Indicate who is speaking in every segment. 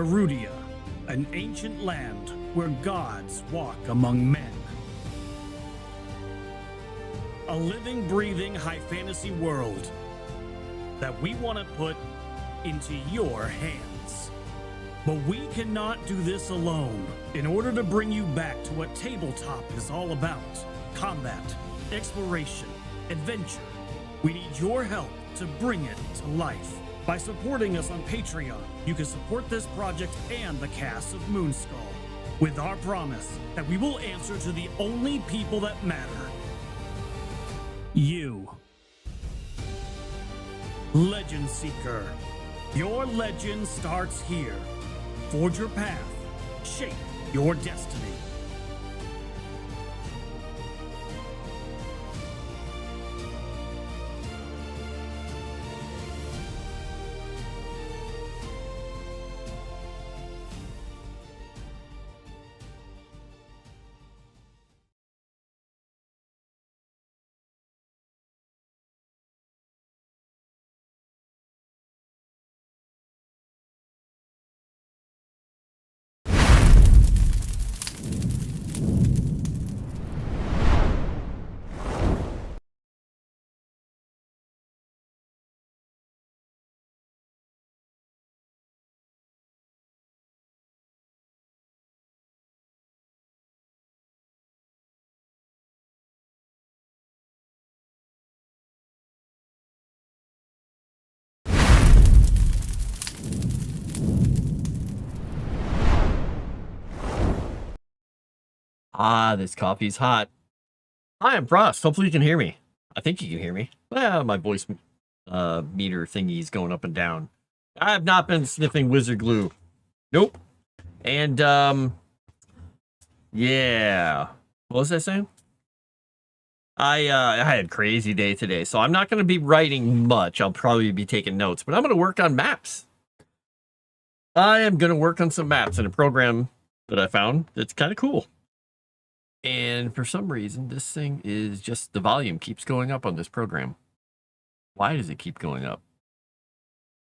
Speaker 1: Erudia, an ancient land where gods walk among men. A living, breathing high fantasy world that we want to put into your hands. But we cannot do this alone. In order to bring you back to what tabletop is all about, combat, exploration, adventure, we need your help to bring it to life. By supporting us on Patreon, you can support this project and the cast of Moonskull, with our promise that we will answer to the only people that matter. You. Legend Seeker. Your legend starts here. Forge your path. Shape your destiny.
Speaker 2: Ah, this coffee's hot. Hi, I'm Frost. Hopefully you can hear me. I think you can hear me. Well, my voice meter thingy's going up and down. I have not been sniffing wizard glue. Nope. And, yeah. What was I saying? I had a crazy day today, so I'm not going to be writing much. I'll probably be taking notes, but I'm going to work on maps. I am going to work on some maps in a program that I found that's kind of cool. And for some reason, this thing is just, the volume keeps going up on this program. Why does it keep going up?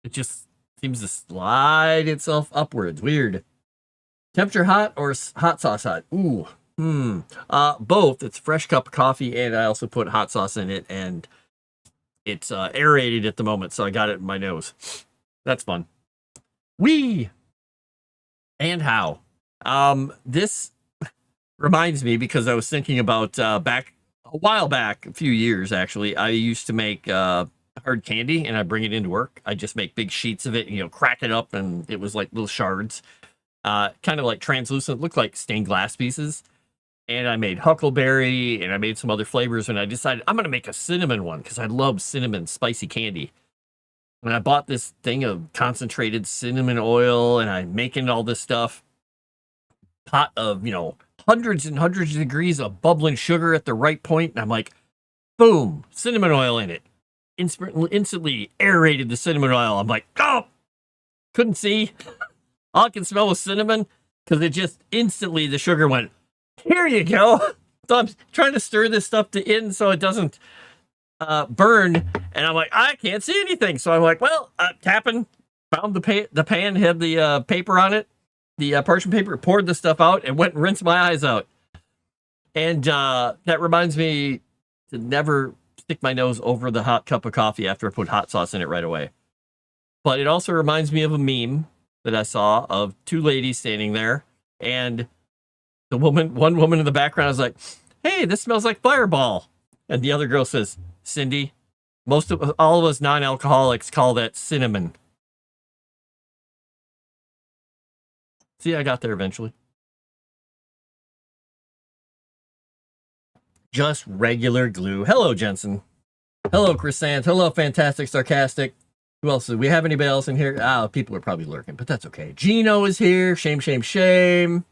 Speaker 2: It just seems to slide itself upwards. Weird. Temperature hot or hot sauce hot? Ooh. Both. It's a fresh cup of coffee, and I also put hot sauce in it, and it's aerated at the moment, so I got it in my nose. That's fun. Wee! And how? This reminds me, because I was thinking about back a while back, a few years actually, I used to make hard candy, and I bring it into work. I just make big sheets of it, you know, crack it up, and it was like little shards, kind of like translucent, looked like stained glass pieces. And I made huckleberry, and I made some other flavors, and I decided I'm going to make a cinnamon one because I love cinnamon spicy candy. And I bought this thing of concentrated cinnamon oil, and I'm making all this stuff. Pot of, you know, hundreds and hundreds of degrees of bubbling sugar at the right point, and I'm like, boom, cinnamon oil in it. Instantly aerated the cinnamon oil. I'm like, oh, couldn't see. All I can smell was cinnamon, because it just instantly, the sugar went, here you go. So I'm trying to stir this stuff in so it doesn't burn, and I'm like, I can't see anything. So I'm like, well, tapping, found the pan, had the paper on it, the parchment paper, poured the stuff out, and went and rinsed my eyes out. And that reminds me to never stick my nose over the hot cup of coffee after I put hot sauce in it right away. But it also reminds me of a meme that I saw of two ladies standing there, and one woman in the background is like, hey, this smells like Fireball. And the other girl says, Cindy, all of us non-alcoholics call that cinnamon. See, I got there eventually. Just regular glue. Hello, Jensen. Hello, Chrysant. Hello, Fantastic Sarcastic. Who else? Do we have anybody else in here? People are probably lurking, but that's okay. Gino is here. Shame, shame, shame.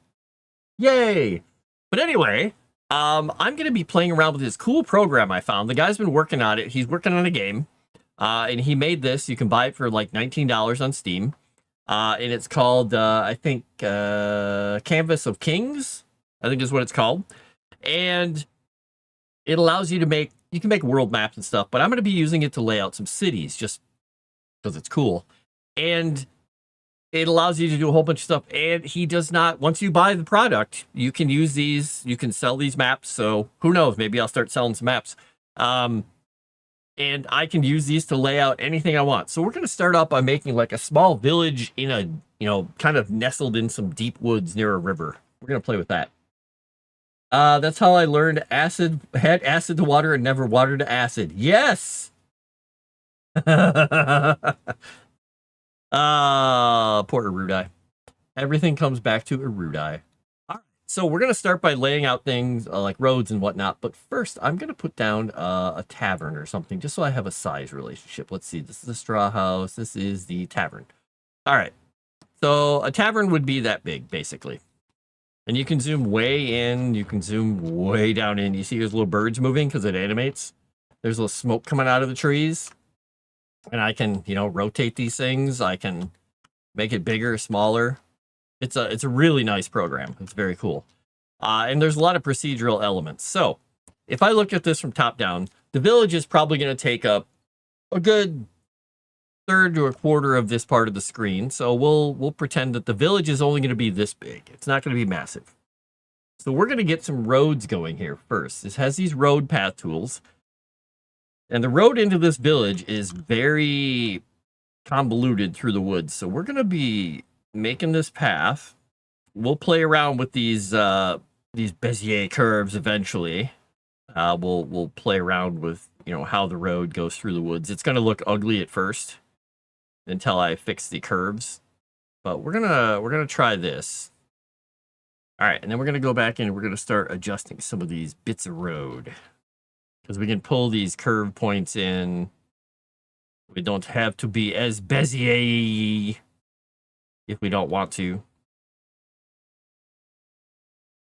Speaker 2: Yay. But anyway, I'm going to be playing around with this cool program I found. The guy's been working on it. He's working on a game. And he made this. You can buy it for like $19 on Steam. And it's called, I think, Canvas of Kings, I think is what it's called. And it allows you to make, you can make world maps and stuff, but I'm going to be using it to lay out some cities just because it's cool. And it allows you to do a whole bunch of stuff. And he does not, once you buy the product, you can use these, you can sell these maps. So who knows, maybe I'll start selling some maps. And I can use these to lay out anything I want. So we're going to start off by making like a small village in a, kind of nestled in some deep woods near a river. We're going to play with that. That's how I learned had acid to water and never water to acid. Yes! Poor Erudai. Everything comes back to Erudai. All right, so we're going to start by laying out things like roads and whatnot. But first, I'm going to put down a tavern or something just so I have a size relationship. Let's see. This is the straw house. This is the tavern. All right. So a tavern would be that big, basically. And you can zoom way in. You can zoom way down in. You see those little birds moving because it animates. There's a little smoke coming out of the trees. And I can, rotate these things. I can make it bigger, smaller. It's a really nice program. It's very cool. And there's a lot of procedural elements. So if I look at this from top down, the village is probably going to take up a good third to a quarter of this part of the screen. So we'll pretend that the village is only going to be this big. It's not going to be massive. So we're going to get some roads going here first. This has these road path tools. And the road into this village is very convoluted through the woods. So we're going to be making this path. We'll play around with these Bezier curves eventually. We'll play around with, how the road goes through the woods. It's going to look ugly at first until I fix the curves. But we're going to try this. All right, and then we're going to go back and we're going to start adjusting some of these bits of road. Because we can pull these curve points in. We don't have to be as Bezier if we don't want to.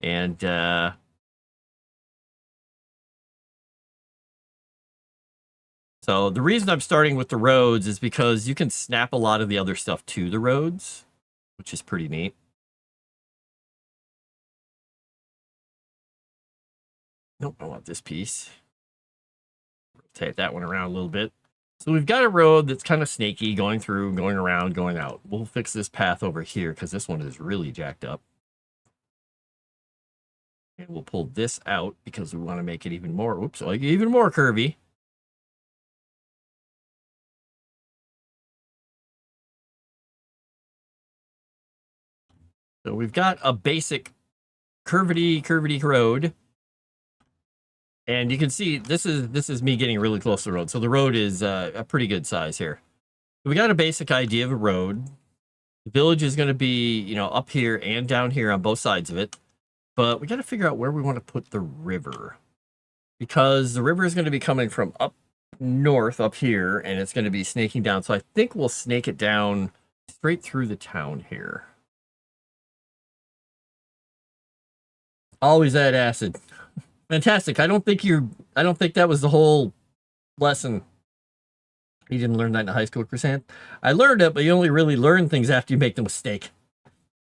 Speaker 2: And so the reason I'm starting with the roads is because you can snap a lot of the other stuff to the roads, which is pretty neat. Nope, I want this piece. Rotate that one around a little bit. So we've got a road that's kind of snaky, going through, going around, going out. We'll fix this path over here because this one is really jacked up. And we'll pull this out because we want to make it even more, even more curvy. So we've got a basic curvity road. And you can see this is me getting really close to the road. So the road is a pretty good size here. We got a basic idea of a road. The village is going to be, up here and down here on both sides of it. But we got to figure out where we want to put the river. Because the river is going to be coming from up north up here. And it's going to be snaking down. So I think we'll snake it down straight through the town here. Always add acid. Fantastic. I don't think that was the whole lesson. You didn't learn that in high school, Chrysanth. I learned it, but you only really learn things after you make the mistake.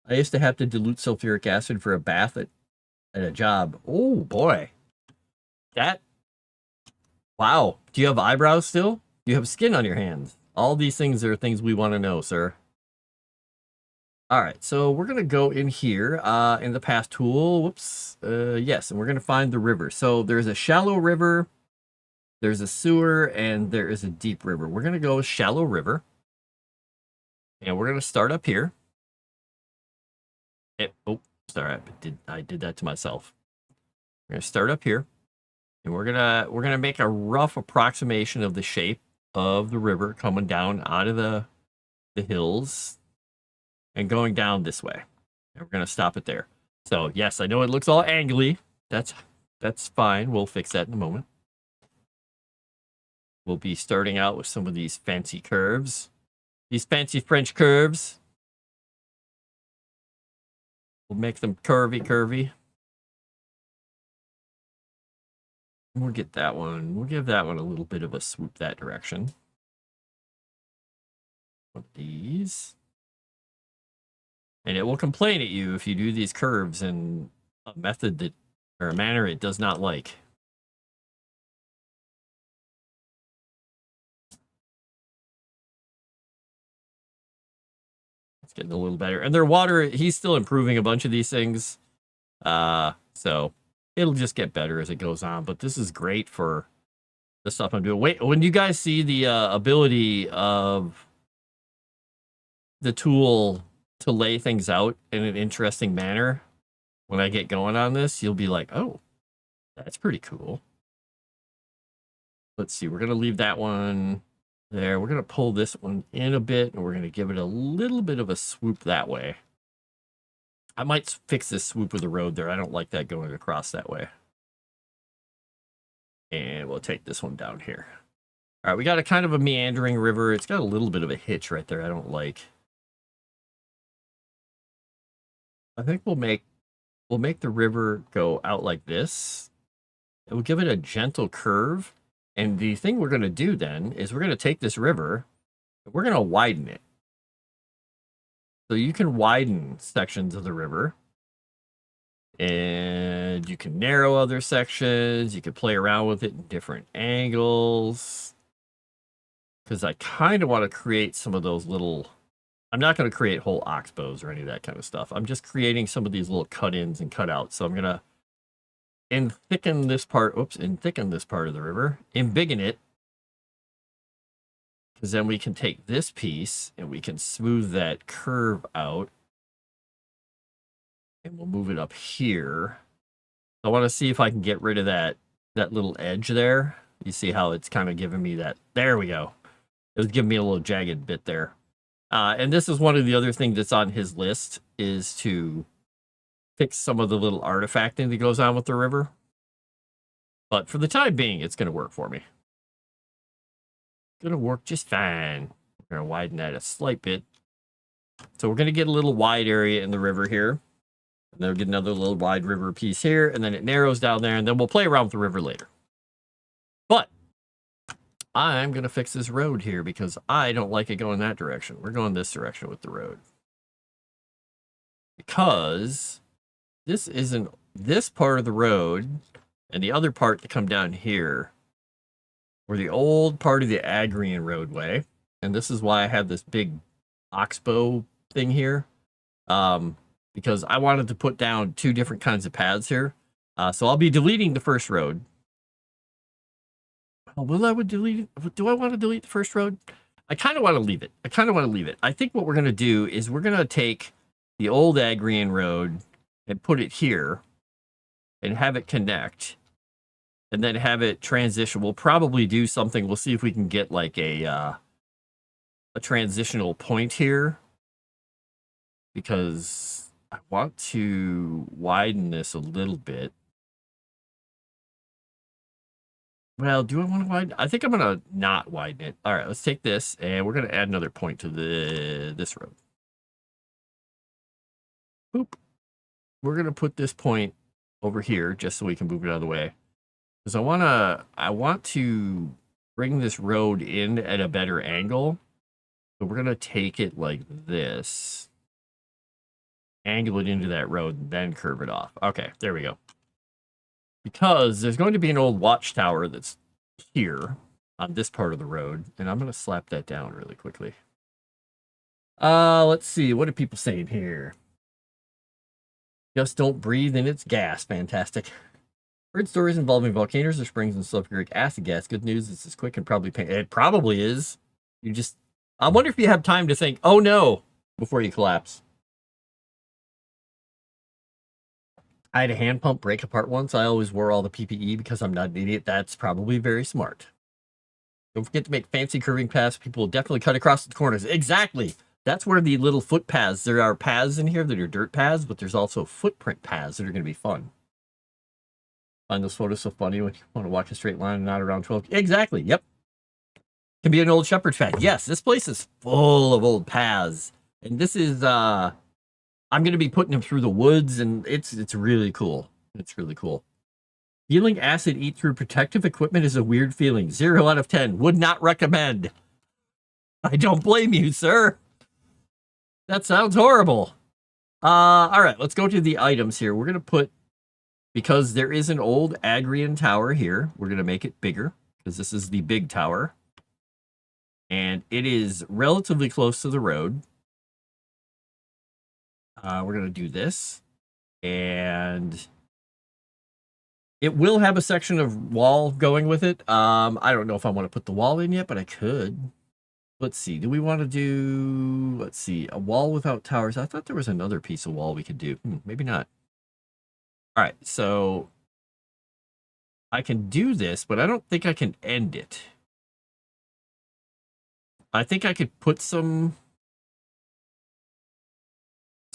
Speaker 2: I used to have to dilute sulfuric acid for a bath at a job. Oh boy. Wow. Do you have eyebrows still? Do you have skin on your hands? All these things are things we want to know, sir. All right, so we're going to go in here in the path tool. Whoops. Yes, and we're going to find the river. So there's a shallow river, there's a sewer, and there is a deep river. We're going to go with shallow river. And we're going to start up here. Sorry, I did that to myself. We're going to start up here. And we're going to make a rough approximation of the shape of the river coming down out of the hills. And going down this way. And we're going to stop it there. So, yes, I know it looks all angly. That's fine. We'll fix that in a moment. We'll be starting out with some of these fancy curves. These fancy French curves. We'll make them curvy. We'll get that one. We'll give that one a little bit of a swoop that direction. One of these. And it will complain at you if you do these curves in a method or a manner it does not like. Let's getting a little better. And their water, he's still improving a bunch of these things. So it'll just get better as it goes on. But this is great for the stuff I'm doing. Wait, when you guys see the ability of the tool to lay things out in an interesting manner, when I get going on this, you'll be like, oh, that's pretty cool. Let's see, we're going to leave that one there. We're going to pull this one in a bit, and we're going to give it a little bit of a swoop that way. I might fix this swoop of the road there. I don't like that going across that way. And we'll take this one down here. All right, we got a kind of a meandering river. It's got a little bit of a hitch right there I don't like. I think we'll make the river go out like this. It will give it a gentle curve. And the thing we're going to do then is we're going to take this river and we're going to widen it. So you can widen sections of the river. And you can narrow other sections. You can play around with it in different angles. Because I kind of want to create some of those little... I'm not going to create whole oxbows or any of that kind of stuff. I'm just creating some of these little cut-ins and cut-outs. So I'm going to thicken this part of the river, embiggen it, because then we can take this piece and we can smooth that curve out, and we'll move it up here. I want to see if I can get rid of that little edge there. You see how it's kind of giving me that, there we go. It was giving me a little jagged bit there. And this is one of the other things that's on his list, is to fix some of the little artifacting that goes on with the river. But for the time being, it's going to work for me. Going to work just fine. We're going to widen that a slight bit. So we're going to get a little wide area in the river here. And then we'll get another little wide river piece here. And then it narrows down there. And then we'll play around with the river later. But I'm going to fix this road here because I don't like it going that direction. We're going this direction with the road. Because this part of the road and the other part to come down here were the old part of the Agrian roadway. And this is why I have this big oxbow thing here. Because I wanted to put down two different kinds of paths here. So I'll be deleting the first road. Will I delete it? Do I want to delete the first road? I kind of want to leave it. I think what we're going to do is we're going to take the old Agrian road and put it here and have it connect and then have it transition. We'll probably do something. We'll see if we can get like a transitional point here, because I want to widen this a little bit. Well, do I want to widen? I think I'm going to not widen it. All right, let's take this, and we're going to add another point to this road. Boop. We're going to put this point over here just so we can move it out of the way. Because I want to bring this road in at a better angle. So we're going to take it like this. Angle it into that road, and then curve it off. Okay, there we go. Because there's going to be an old watchtower that's here on this part of the road, and I'm going to slap that down really quickly. Let's see. What are people saying here? Just don't breathe in its gas. Fantastic. Heard stories involving volcanoes or springs and sulfuric acid gas. Good news, it's as quick and probably pain. It probably is. I wonder if you have time to think, oh no, before you collapse. I had a hand pump break apart once. I always wore all the PPE because I'm not an idiot. That's probably very smart. Don't forget to make fancy curving paths. People will definitely cut across the corners. Exactly. That's where the little footpaths. There are paths in here that are dirt paths, but there's also footprint paths that are going to be fun. Find those photos so funny when you want to watch a straight line and not around 12. Exactly. Yep. Can be an old shepherd's path. Yes, this place is full of old paths. And this is... I'm going to be putting him through the woods, and it's really cool. It's really cool. Feeling acid eat through protective equipment is a weird feeling. 0 out of 10. Would not recommend. I don't blame you, sir. That sounds horrible. All right, let's go to the items here. We're going to put, because there is an old Agrian tower here, we're going to make it bigger, because this is the big tower. And it is relatively close to the road. We're going to do this. And it will have a section of wall going with it. I don't know if I want to put the wall in yet, but I could. Let's see. Do we want to do, let's see, a wall without towers? I thought there was another piece of wall we could do. Maybe not. All right, so I can do this, but I don't think I can end it. I think I could put some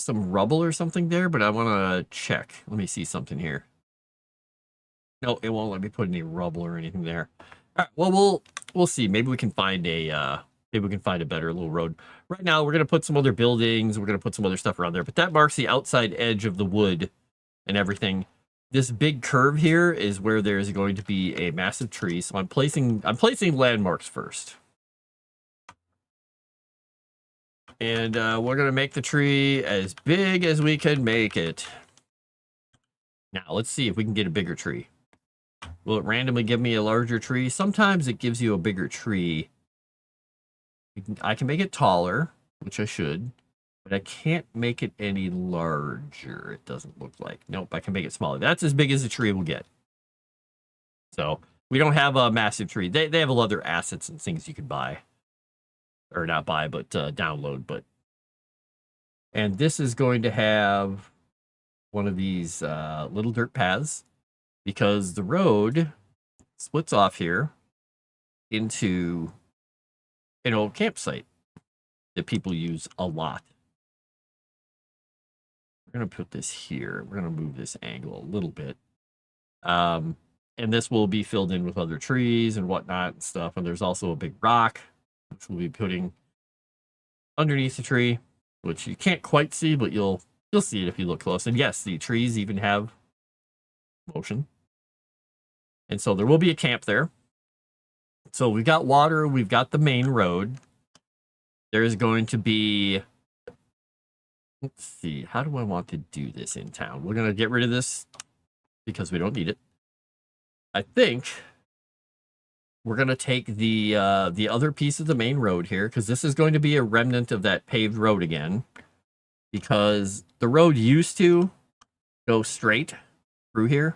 Speaker 2: rubble or something there, but I want to check. Let me see something here. No, it won't let me put any rubble or anything there. All right, well, we'll see. Maybe we can find a better little road. Right now, we're gonna put some other buildings. We're gonna put some other stuff around there, but that marks the outside edge of the wood and everything. This big curve here is where there's going to be a massive tree. So I'm placing landmarks first. And we're going to make the tree as big as we can make it. Now, let's see if we can get a bigger tree. Will it randomly give me a larger tree? Sometimes it gives you a bigger tree. I can make it taller, which I should, but I can't make it any larger, it doesn't look like. Nope, I can make it smaller. That's as big as the tree will get. So, we don't have a massive tree. They have other assets and things you can buy. Or not buy, but download. And this is going to have one of these little dirt paths, because the road splits off here into an old campsite that people use a lot. We're going to put this here. We're going to move this angle a little bit. And this will be filled in with other trees and whatnot and stuff. And there's also a big rock, which we'll be putting underneath the tree, which you can't quite see, but you'll see it if you look close. And yes, the trees even have motion. And so there will be a camp there. So we've got water, we've got the main road. There's going to be, let's see, how do I want to do this in town? We're going to get rid of this because we don't need it. I think we're going to take the other piece of the main road here, because this is going to be a remnant of that paved road again, because the road used to go straight through here.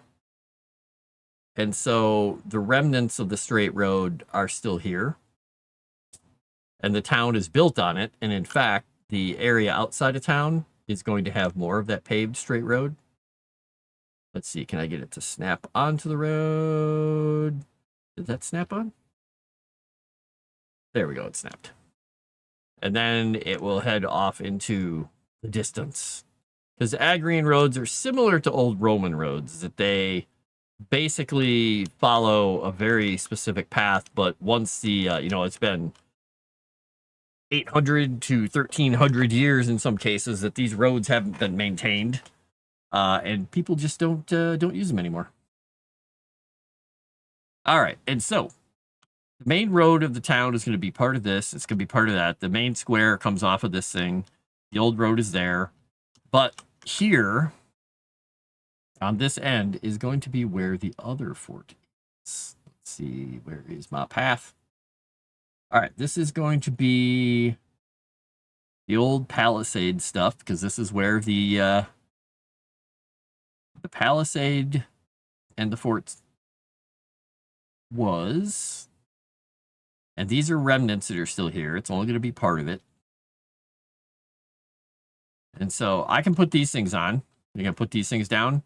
Speaker 2: And so the remnants of the straight road are still here. And the town is built on it. And in fact, the area outside of town is going to have more of that paved straight road. Let's see, can I get it to snap onto the road? Did that snap on? There we go, it snapped. And then it will head off into the distance. Because Agrian roads are similar to old Roman roads, that they basically follow a very specific path, but once the, it's been 800 to 1300 years in some cases that these roads haven't been maintained, and people just don't use them anymore. All right, and so the main road of the town is going to be part of this. It's going to be part of that. The main square comes off of this thing. The old road is there, but here on this end is going to be where the other fort is. Let's see, where is my path? All right, this is going to be the old palisade stuff, because this is where the palisade and the fort was. And these are remnants that are still here. It's only going to be part of it. And so I can put these things on. You can put these things down.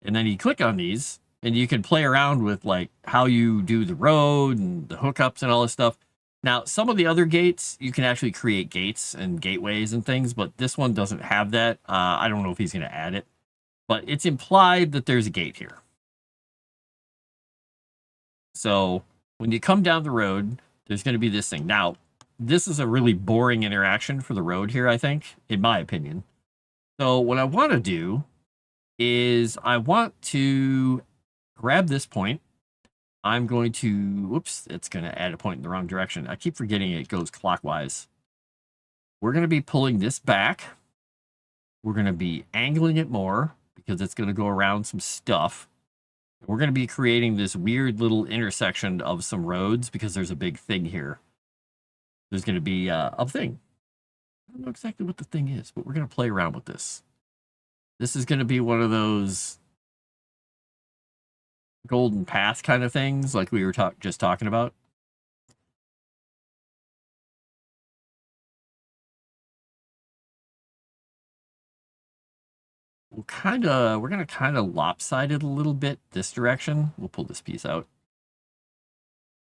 Speaker 2: And then you click on these, and you can play around with like how you do the road and the hookups and all this stuff. Now, some of the other gates, you can actually create gates and gateways and things, but this one doesn't have that. I don't know if he's going to add it, but it's implied that there's a gate here. So when you come down the road, there's going to be this thing. Now, this is a really boring interaction for the road here, I think, in my opinion. So what I want to do is I want to grab this point. I'm going to, whoops, it's going to add a point in the wrong direction. I keep forgetting it goes clockwise. We're going to be pulling this back. We're going to be angling it more because it's going to go around some stuff. We're going to be creating this weird little intersection of some roads because there's a big thing here. There's going to be a thing. I don't know exactly what the thing is, but we're going to play around with this. This is going to be one of those golden path kind of things like we were just talking about. We're going to kind of lopside it a little bit this direction. We'll pull this piece out.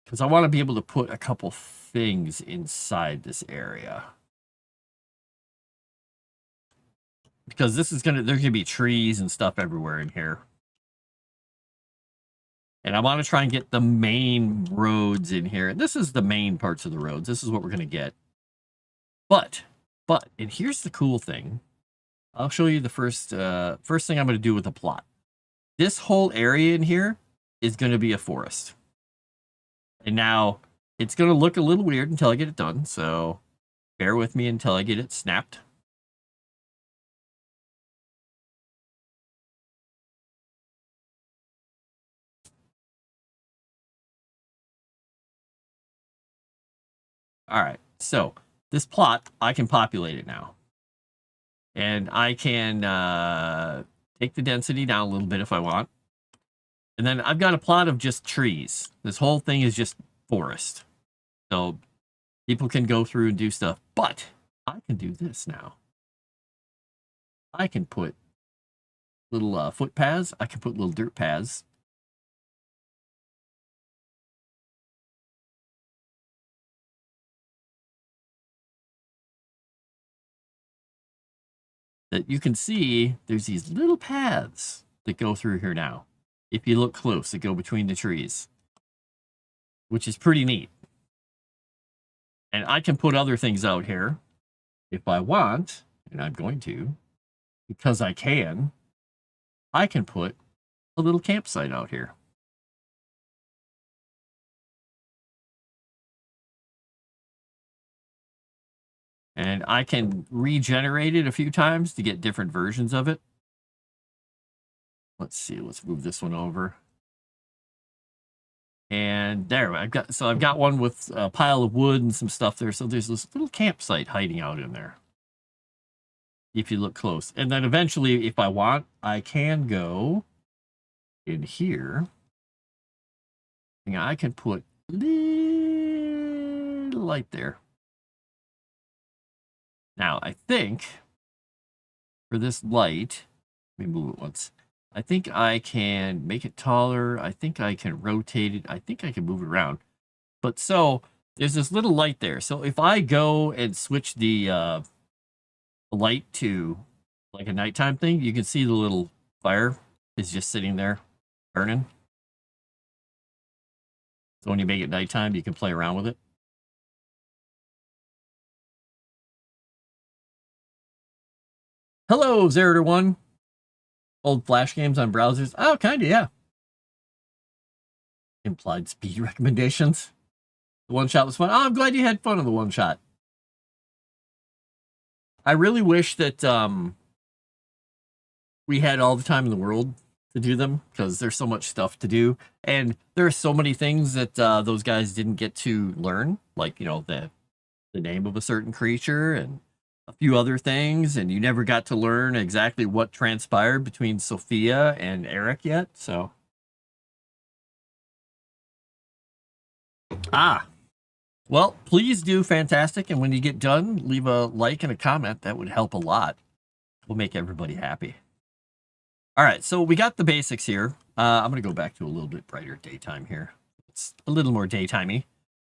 Speaker 2: Because I want to be able to put a couple things inside this area. Because there's going to be trees and stuff everywhere in here. And I want to try and get the main roads in here. And this is the main parts of the roads. This is what we're going to get. But, and here's the cool thing. I'll show you the first thing I'm going to do with the plot. This whole area in here is going to be a forest. And now, it's going to look a little weird until I get it done. So, bear with me until I get it snapped. All right, so this plot, I can populate it now. And I can take the density down a little bit if I want. And then I've got a plot of just trees. This whole thing is just forest. So people can go through and do stuff. But I can do this now. I can put little footpaths. I can put little dirt paths. That you can see there's these little paths that go through here now. If you look close, that go between the trees, which is pretty neat. And I can put other things out here if I want, and I'm going to, because I can put a little campsite out here. And I can regenerate it a few times to get different versions of it. Let's see, let's move this one over. And there, I've got one with a pile of wood and some stuff there. So there's this little campsite hiding out in there. If you look close. And then eventually, if I want, I can go in here. And I can put a little light there. Now, I think for this light, let me move it once. I think I can make it taller. I think I can rotate it. I think I can move it around. But so there's this little light there. So if I go and switch the light to like a nighttime thing, you can see the little fire is just sitting there burning. So when you make it nighttime, you can play around with it. Hello, Zerator1. Old Flash games on browsers. Oh, kind of, yeah. Implied speed recommendations. The one shot was fun. Oh, I'm glad you had fun on the one shot. I really wish that we had all the time in the world to do them, because there's so much stuff to do. And there are so many things that those guys didn't get to learn. Like, you know, the name of a certain creature and a few other things, and you never got to learn exactly what transpired between Sophia and Eric yet, so. Well, please do fantastic, and when you get done, leave a like and a comment. That would help a lot. We'll make everybody happy. All right, so we got the basics here. I'm going to go back to a little bit brighter daytime here. It's a little more daytimey.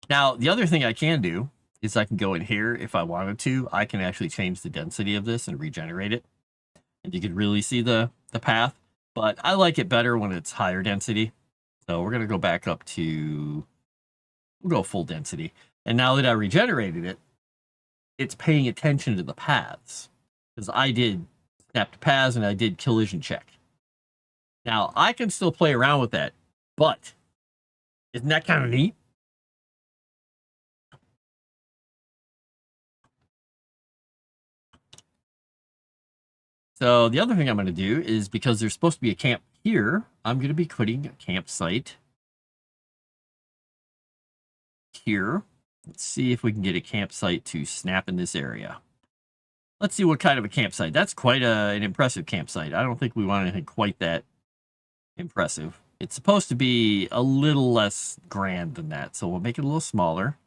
Speaker 2: Now, the other thing I can do is I can go in here if I wanted to. I can actually change the density of this and regenerate it. And you can really see the path. But I like it better when it's higher density. So we're going to go back up to, we'll go full density. And now that I regenerated it, it's paying attention to the paths. Because I did snapped paths and I did collision check. Now, I can still play around with that. But isn't that kind of neat? So the other thing I'm going to do is, because there's supposed to be a camp here, I'm going to be putting a campsite here. Let's see if we can get a campsite to snap in this area. Let's see what kind of a campsite. That's quite an impressive campsite. I don't think we want anything quite that impressive. It's supposed to be a little less grand than that, so we'll make it a little smaller.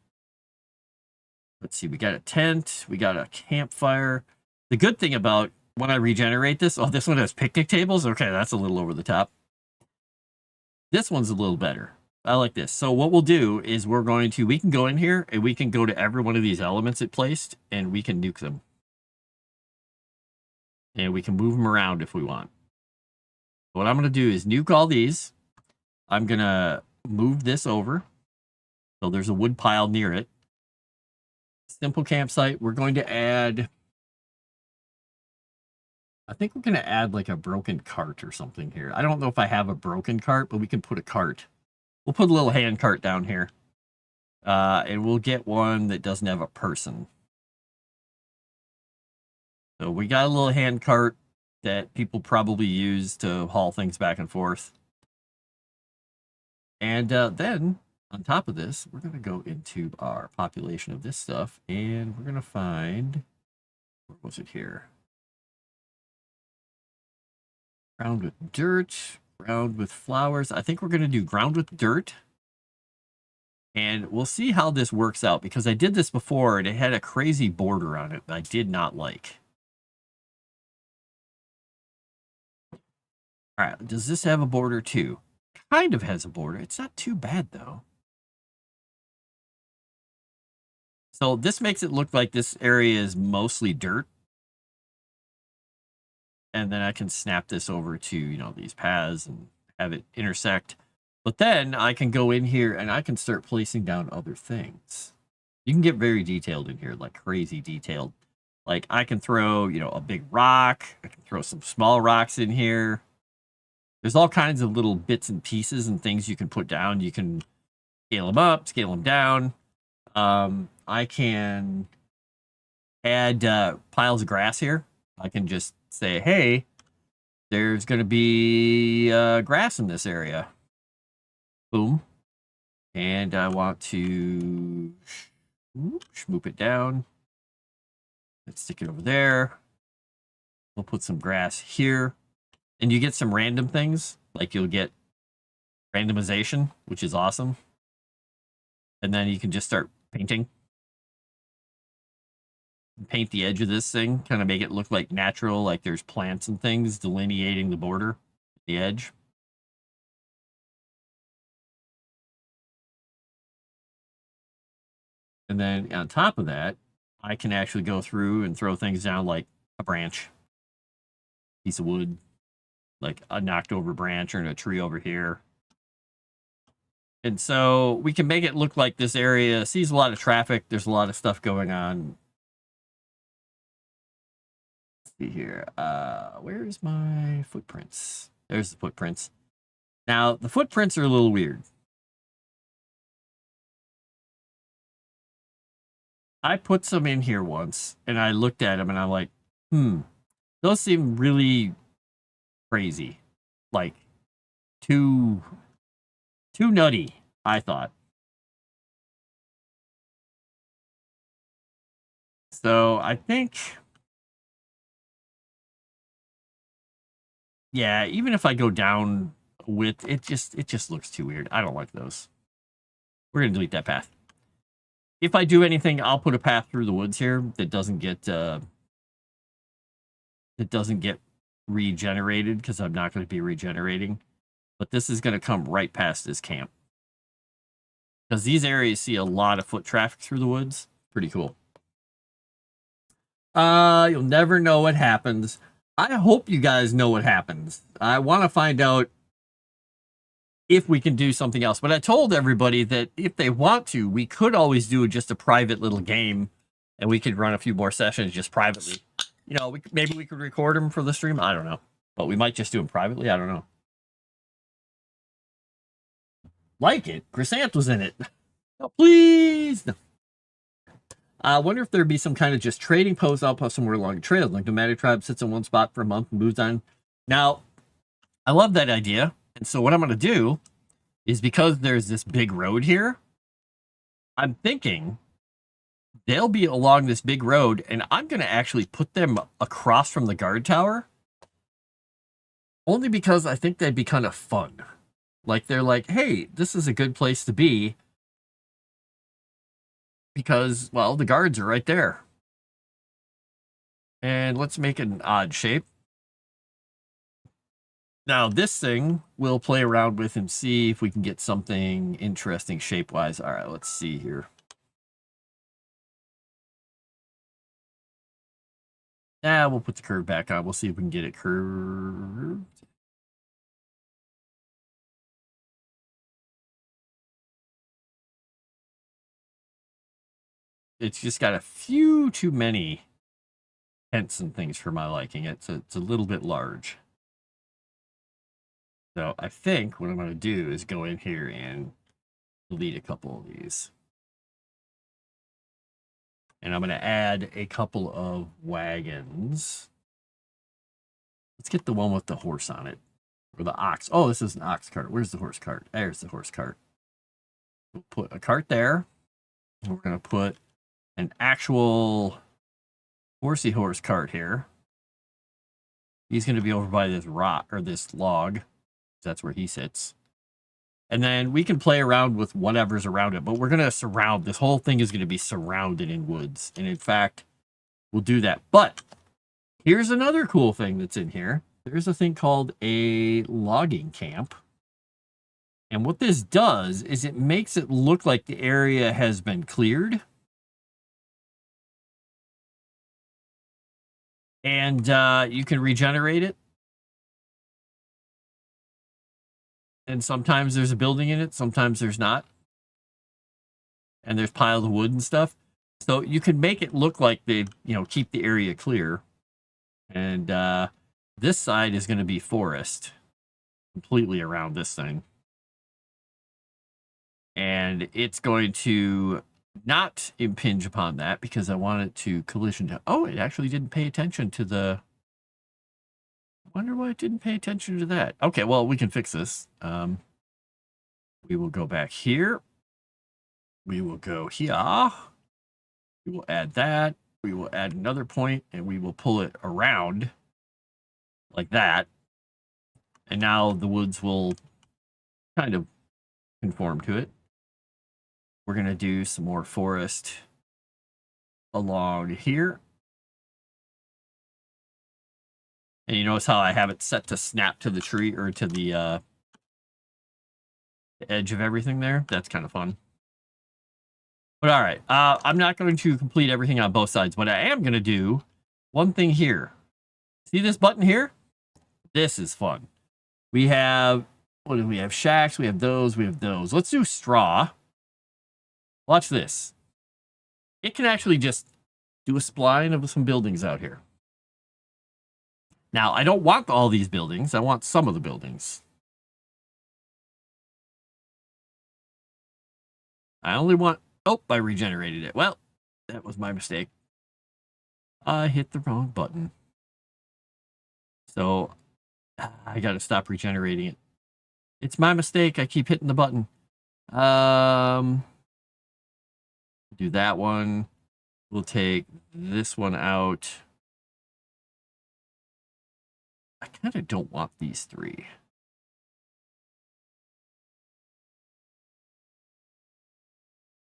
Speaker 2: Let's see, we got a tent, we got a campfire. The good thing about when I regenerate this, oh, this one has picnic tables? Okay, that's a little over the top. This one's a little better. I like this. So what we'll do is we can go in here and we can go to every one of these elements it placed and we can nuke them. And we can move them around if we want. What I'm going to do is nuke all these. I'm going to move this over. So there's a wood pile near it. Simple campsite. We're going to add... I think we're going to add like a broken cart or something here. I don't know if I have a broken cart, but we can put a cart. We'll put a little hand cart down here. And we'll get one that doesn't have a person. So we got a little hand cart that people probably use to haul things back and forth. And then, on top of this, we're going to go into our population of this stuff, and we're going to find... Where was it here? Ground with dirt, ground with flowers. I think we're going to do ground with dirt. And we'll see how this works out, because I did this before, and it had a crazy border on it that I did not like. All right, does this have a border too? Kind of has a border. It's not too bad, though. So this makes it look like this area is mostly dirt. And then I can snap this over to, you know, these paths and have it intersect. But then I can go in here and I can start placing down other things. You can get very detailed in here, like crazy detailed. Like I can throw, you know, a big rock. I can throw some small rocks in here. There's all kinds of little bits and pieces and things you can put down. You can scale them up, scale them down. I can add piles of grass here. I can just say, hey, there's going to be grass in this area. Boom. And I want to schmoop it down. Let's stick it over there. We'll put some grass here. And you get some random things, like you'll get randomization, which is awesome. And then you can just start painting. Paint the edge of this thing, kind of make it look like natural, like there's plants and things delineating the border, the edge. And then on top of that, I can actually go through and throw things down like a branch, piece of wood, like a knocked over branch or in a tree over here. And so we can make it look like this area sees a lot of traffic. There's a lot of stuff going on. Let's see here. Where's my footprints? There's the footprints. Now, the footprints are a little weird. I put some in here once, and I looked at them, and I'm like, those seem really crazy. Like, too nutty, I thought. So, I think... Yeah, even if I go down with... It just looks too weird. I don't like those. We're going to delete that path. If I do anything, I'll put a path through the woods here that doesn't get regenerated, because I'm not going to be regenerating. But this is going to come right past this camp, because these areas see a lot of foot traffic through the woods. Pretty cool. You'll never know what happens. I hope you guys know what happens. I want to find out if we can do something else. But I told everybody that if they want to, we could always do just a private little game, and we could run a few more sessions just privately. You know, maybe we could record them for the stream. I don't know. But we might just do them privately. I don't know. Like it. Chrysant was in it. No, please. No. I wonder if there'd be some kind of just trading post outpost somewhere along the trail. Like nomadic tribe sits in one spot for a month and moves on. Now, I love that idea. And so what I'm going to do is, because there's this big road here, I'm thinking they'll be along this big road, and I'm going to actually put them across from the guard tower. Only because I think they'd be kind of fun. Like, they're like, hey, this is a good place to be. Because, well, the guards are right there. And let's make it an odd shape. Now, this thing we'll play around with and see if we can get something interesting shape-wise. All right, let's see here. We'll put the curve back on. We'll see if we can get it curved. It's just got a few too many tents and things for my liking. It's a little bit large. So I think what I'm going to do is go in here and delete a couple of these. And I'm going to add a couple of wagons. Let's get the one with the horse on it. Or the ox. Oh, this is an ox cart. Where's the horse cart? There's the horse cart. We'll put a cart there. And we're going to put an actual horsey horse cart here. He's going to be over by this rock or this log. That's where he sits. And then we can play around with whatever's around it, but we're going to surround, this whole thing is going to be surrounded in woods. And in fact, we'll do that. But here's another cool thing that's in here. There's a thing called a logging camp. And what this does is it makes it look like the area has been cleared. And you can regenerate it. And sometimes there's a building in it, sometimes there's not. And there's piles of wood and stuff. So you can make it look like they, keep the area clear. And this side is going to be forest completely around this thing. And it's going to not impinge upon that because I want it to collision to... Oh, it actually didn't pay attention to the... Wonder why it didn't pay attention to that. Okay, well, we can fix this. We will go back here. We will go here. We will add that. We will add another point, and we will pull it around like that. And now the woods will kind of conform to it. We're going to do some more forest along here. And you notice how I have it set to snap to the tree or to the edge of everything there? That's kind of fun. But all right, I'm not going to complete everything on both sides, but I am going to do one thing here. See this button here? This is fun. We have, what do we have? Shacks, we have those, we have those. Let's do straw. Watch this. It can actually just do a spline of some buildings out here. Now, I don't want all these buildings. I want some of the buildings. I only want... Oh, I regenerated it. Well, that was my mistake. I hit the wrong button. So, I got to stop regenerating it. It's my mistake. I keep hitting the button. Do that one. We'll take this one out. I kind of don't want these three.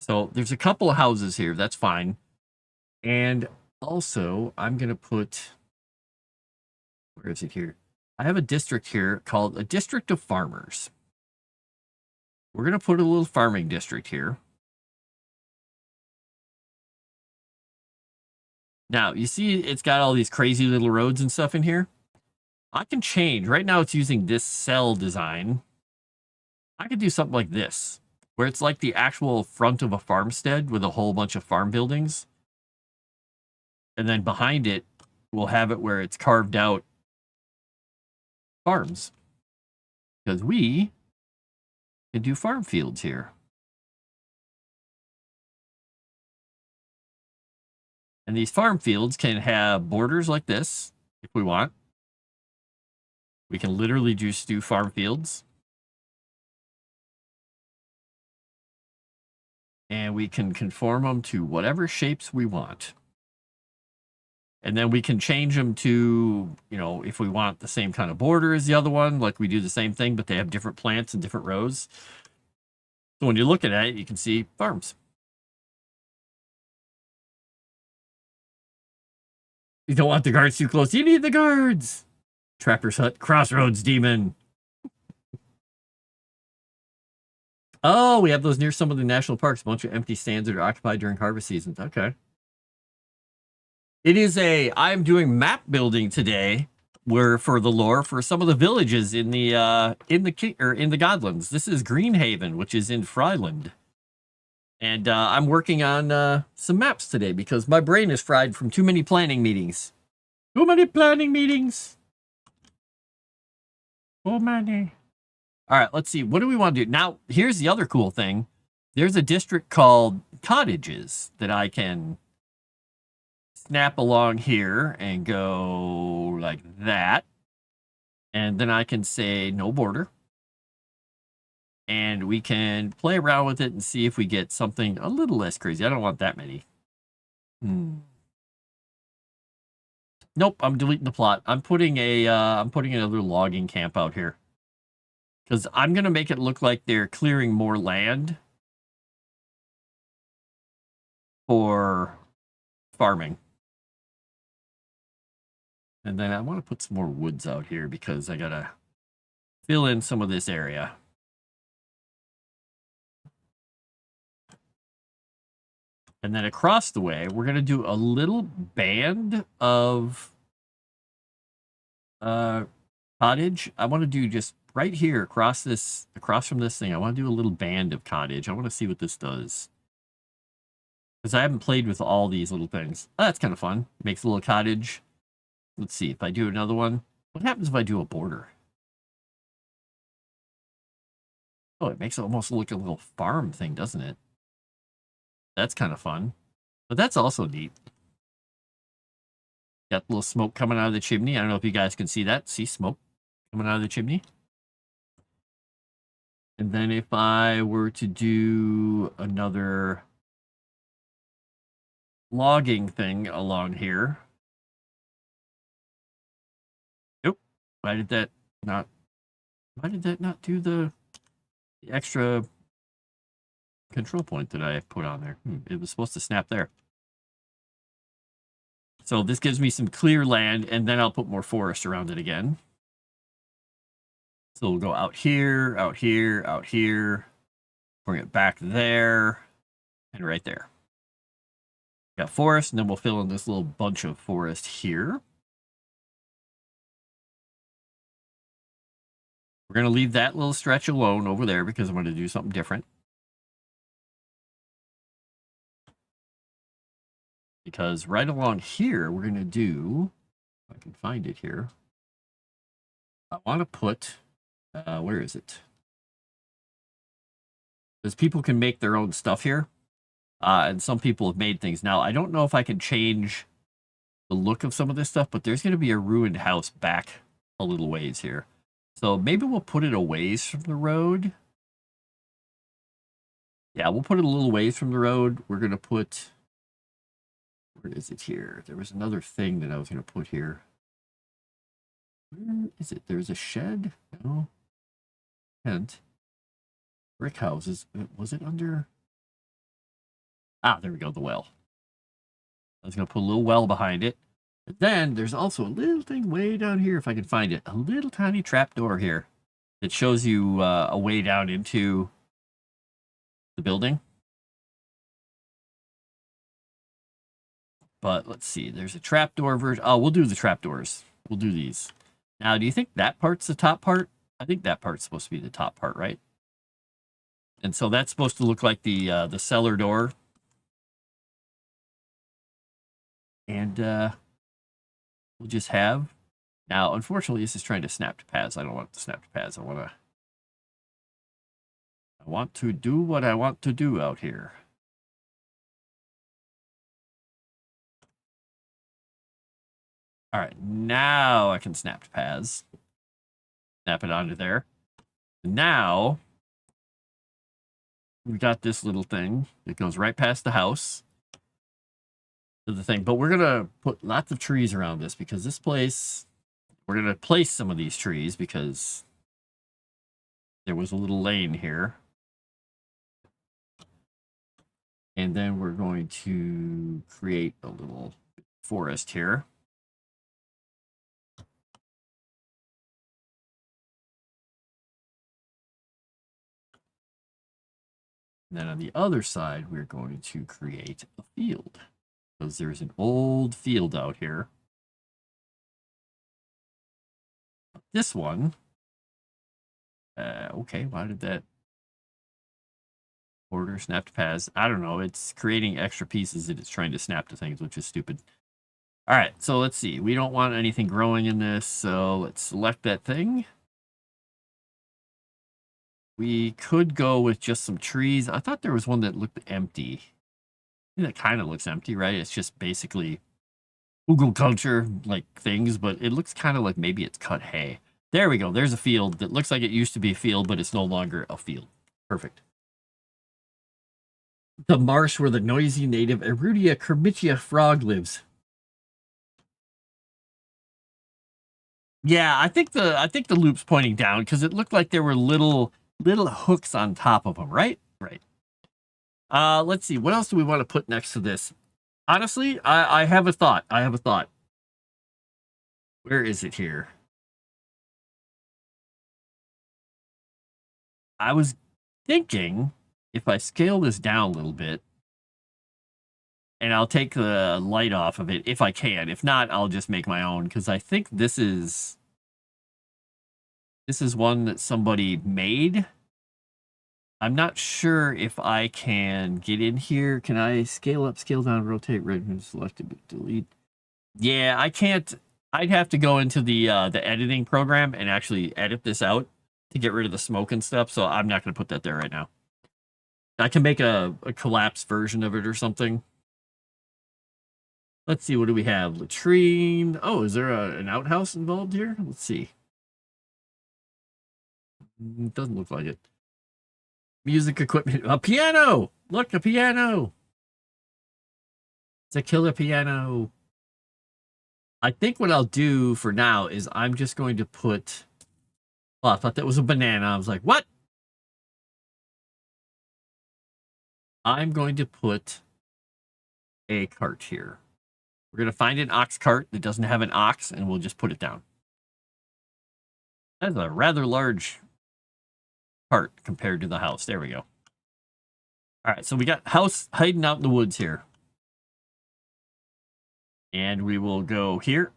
Speaker 2: So there's a couple of houses here. That's fine. And also, I'm going to put... Where is it here? I have a district here called a district of farmers. We're going to put a little farming district here. Now, you see it's got all these crazy little roads and stuff in here. I can change. Right now it's using this cell design. I could do something like this, where it's like the actual front of a farmstead with a whole bunch of farm buildings. And then behind it, we'll have it where it's carved out farms. Because we can do farm fields here. And these farm fields can have borders like this, if we want. We can literally just do farm fields. and we can conform them to whatever shapes we want. And then we can change them to, you know, if we want the same kind of border as the other one, like we do the same thing, but they have different plants and different rows. So when you're looking at it, you can see farms. You don't want the guards too close. You need the guards. Trapper's Hut, Crossroads Demon. Oh, we have those near some of the national parks. A bunch of empty stands that are occupied during harvest season. Okay. It is I'm doing map building today, where for the lore for some of the villages in the Godlands. This is Greenhaven, which is in Fryland, and I'm working on some maps today because my brain is fried from too many planning meetings. Too many planning meetings. Oh many. All right, let's see. What do we want to do now? Here's the other cool thing. There's a district called Cottages that I can snap along here and go like that. And then I can say no border. And we can play around with it and see if we get something a little less crazy. I don't want that many. Nope, I'm deleting the plot. I'm putting another logging camp out here. Because I'm going to make it look like they're clearing more land for farming. And then I want to put some more woods out here because I got to fill in some of this area. And then across the way, we're going to do a little band of cottage. I want to do just right here across from this thing. I want to do a little band of cottage. I want to see what this does. Because I haven't played with all these little things. Oh, that's kind of fun. Makes a little cottage. Let's see if I do another one. What happens if I do a border? Oh, it makes it almost look like a little farm thing, doesn't it? That's kind of fun. But that's also neat. Got a little smoke coming out of the chimney. I don't know if you guys can see that. See smoke coming out of the chimney? And then if I were to do another logging thing along here. Nope. Why did that not do the extra control point that I put on there? It was supposed to snap there. So this gives me some clear land, and then I'll put more forest around it again. So we'll go out here, out here, out here. Bring it back there, and right there. Got forest, and then we'll fill in this little bunch of forest here. We're going to leave that little stretch alone over there because I'm going to do something different. Because right along here, we're going to do, if I can find it here, I want to put, where is it? Because people can make their own stuff here. And some people have made things. Now, I don't know if I can change the look of some of this stuff, but there's going to be a ruined house back a little ways here. So maybe we'll put it a ways from the road. Yeah, we'll put it a little ways from the road. We're going to put... Where is it here? There was another thing that I was going to put here. Where is it? There's a shed? No. And brick houses. Was it under... Ah, there we go, the well. I was going to put a little well behind it. But then there's also a little thing way down here, if I can find it. A little tiny trap door here that shows you a way down into the building. But let's see, there's a trapdoor version. Oh, we'll do the trapdoors. We'll do these. Now, do you think that part's the top part? I think that part's supposed to be the top part, right? And so that's supposed to look like the cellar door. And we'll just have... Now, unfortunately, this is trying to snap to paths. I don't want to snap to paths. I want to do what I want to do out here. All right, now I can snap to paths. Snap it onto there. Now, we got this little thing that goes right past the house to the thing. But we're going to put lots of trees around this because this place, we're going to place some of these trees because there was a little lane here. And then we're going to create a little forest here. And then on the other side, we're going to create a field. Because there's an old field out here. This one. Okay, why did that order snap to paths? I don't know. It's creating extra pieces that it's trying to snap to things, which is stupid. All right, so let's see. We don't want anything growing in this, so let's select that thing. We could go with just some trees. I thought there was one that looked empty. That kind of looks empty, right? It's just basically Google culture like things, but it looks kind of like maybe it's cut hay. There we go. There's a field that looks like it used to be a field, but it's no longer a field. Perfect. The marsh where the noisy native Erudia Setting frog lives. Yeah, I think the loop's pointing down because it looked like there were little hooks on top of them, right? Right. Let's see. What else do we want to put next to this? Honestly, I have a thought. Where is it here? I was thinking if I scale this down a little bit, and I'll take the light off of it if I can. If not, I'll just make my own because I think this is one that somebody made. I'm not sure if I can get in here. Can I scale up, scale down, rotate, right, and select it, delete? Yeah, I can't. I'd have to go into the editing program and actually edit this out to get rid of the smoke and stuff. So I'm not going to put that there right now. I can make a collapsed version of it or something. Let's see. What do we have? Latrine. Oh, is there an outhouse involved here? Let's see. It doesn't look like it. Music equipment. A piano! Look, a piano! It's a killer piano. I think what I'll do for now is I'm just going to put... Oh, I thought that was a banana. I was like, what? I'm going to put a cart here. We're going to find an ox cart that doesn't have an ox, and we'll just put it down. That's a rather large cart compared to the house. There we go. All right, so we got house hiding out in the woods here. And we will go here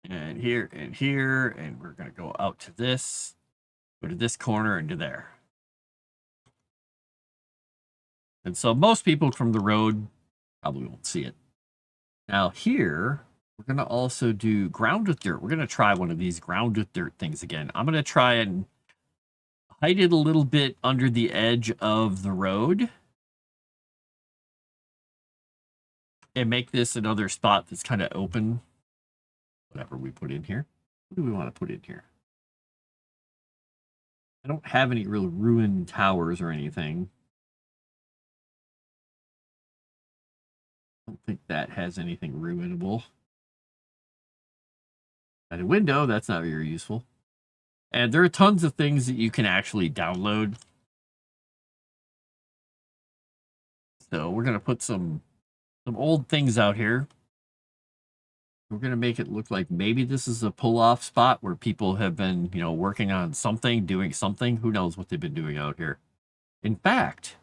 Speaker 2: and here and here, and we're going to go out to this, go to this corner and to there. And so most people from the road probably won't see it. Now here, we're going to also do ground with dirt. We're going to try one of these ground with dirt things again. I'm going to try and hide it a little bit under the edge of the road. And make this another spot that's kind of open. Whatever we put in here. What do we want to put in here? I don't have any real ruined towers or anything. I don't think that has anything ruinable. And a window, that's not very useful. And there are tons of things that you can actually download. So we're going to put some old things out here. We're going to make it look like maybe this is a pull-off spot where people have been, you know, working on something, doing something. Who knows what they've been doing out here. In fact,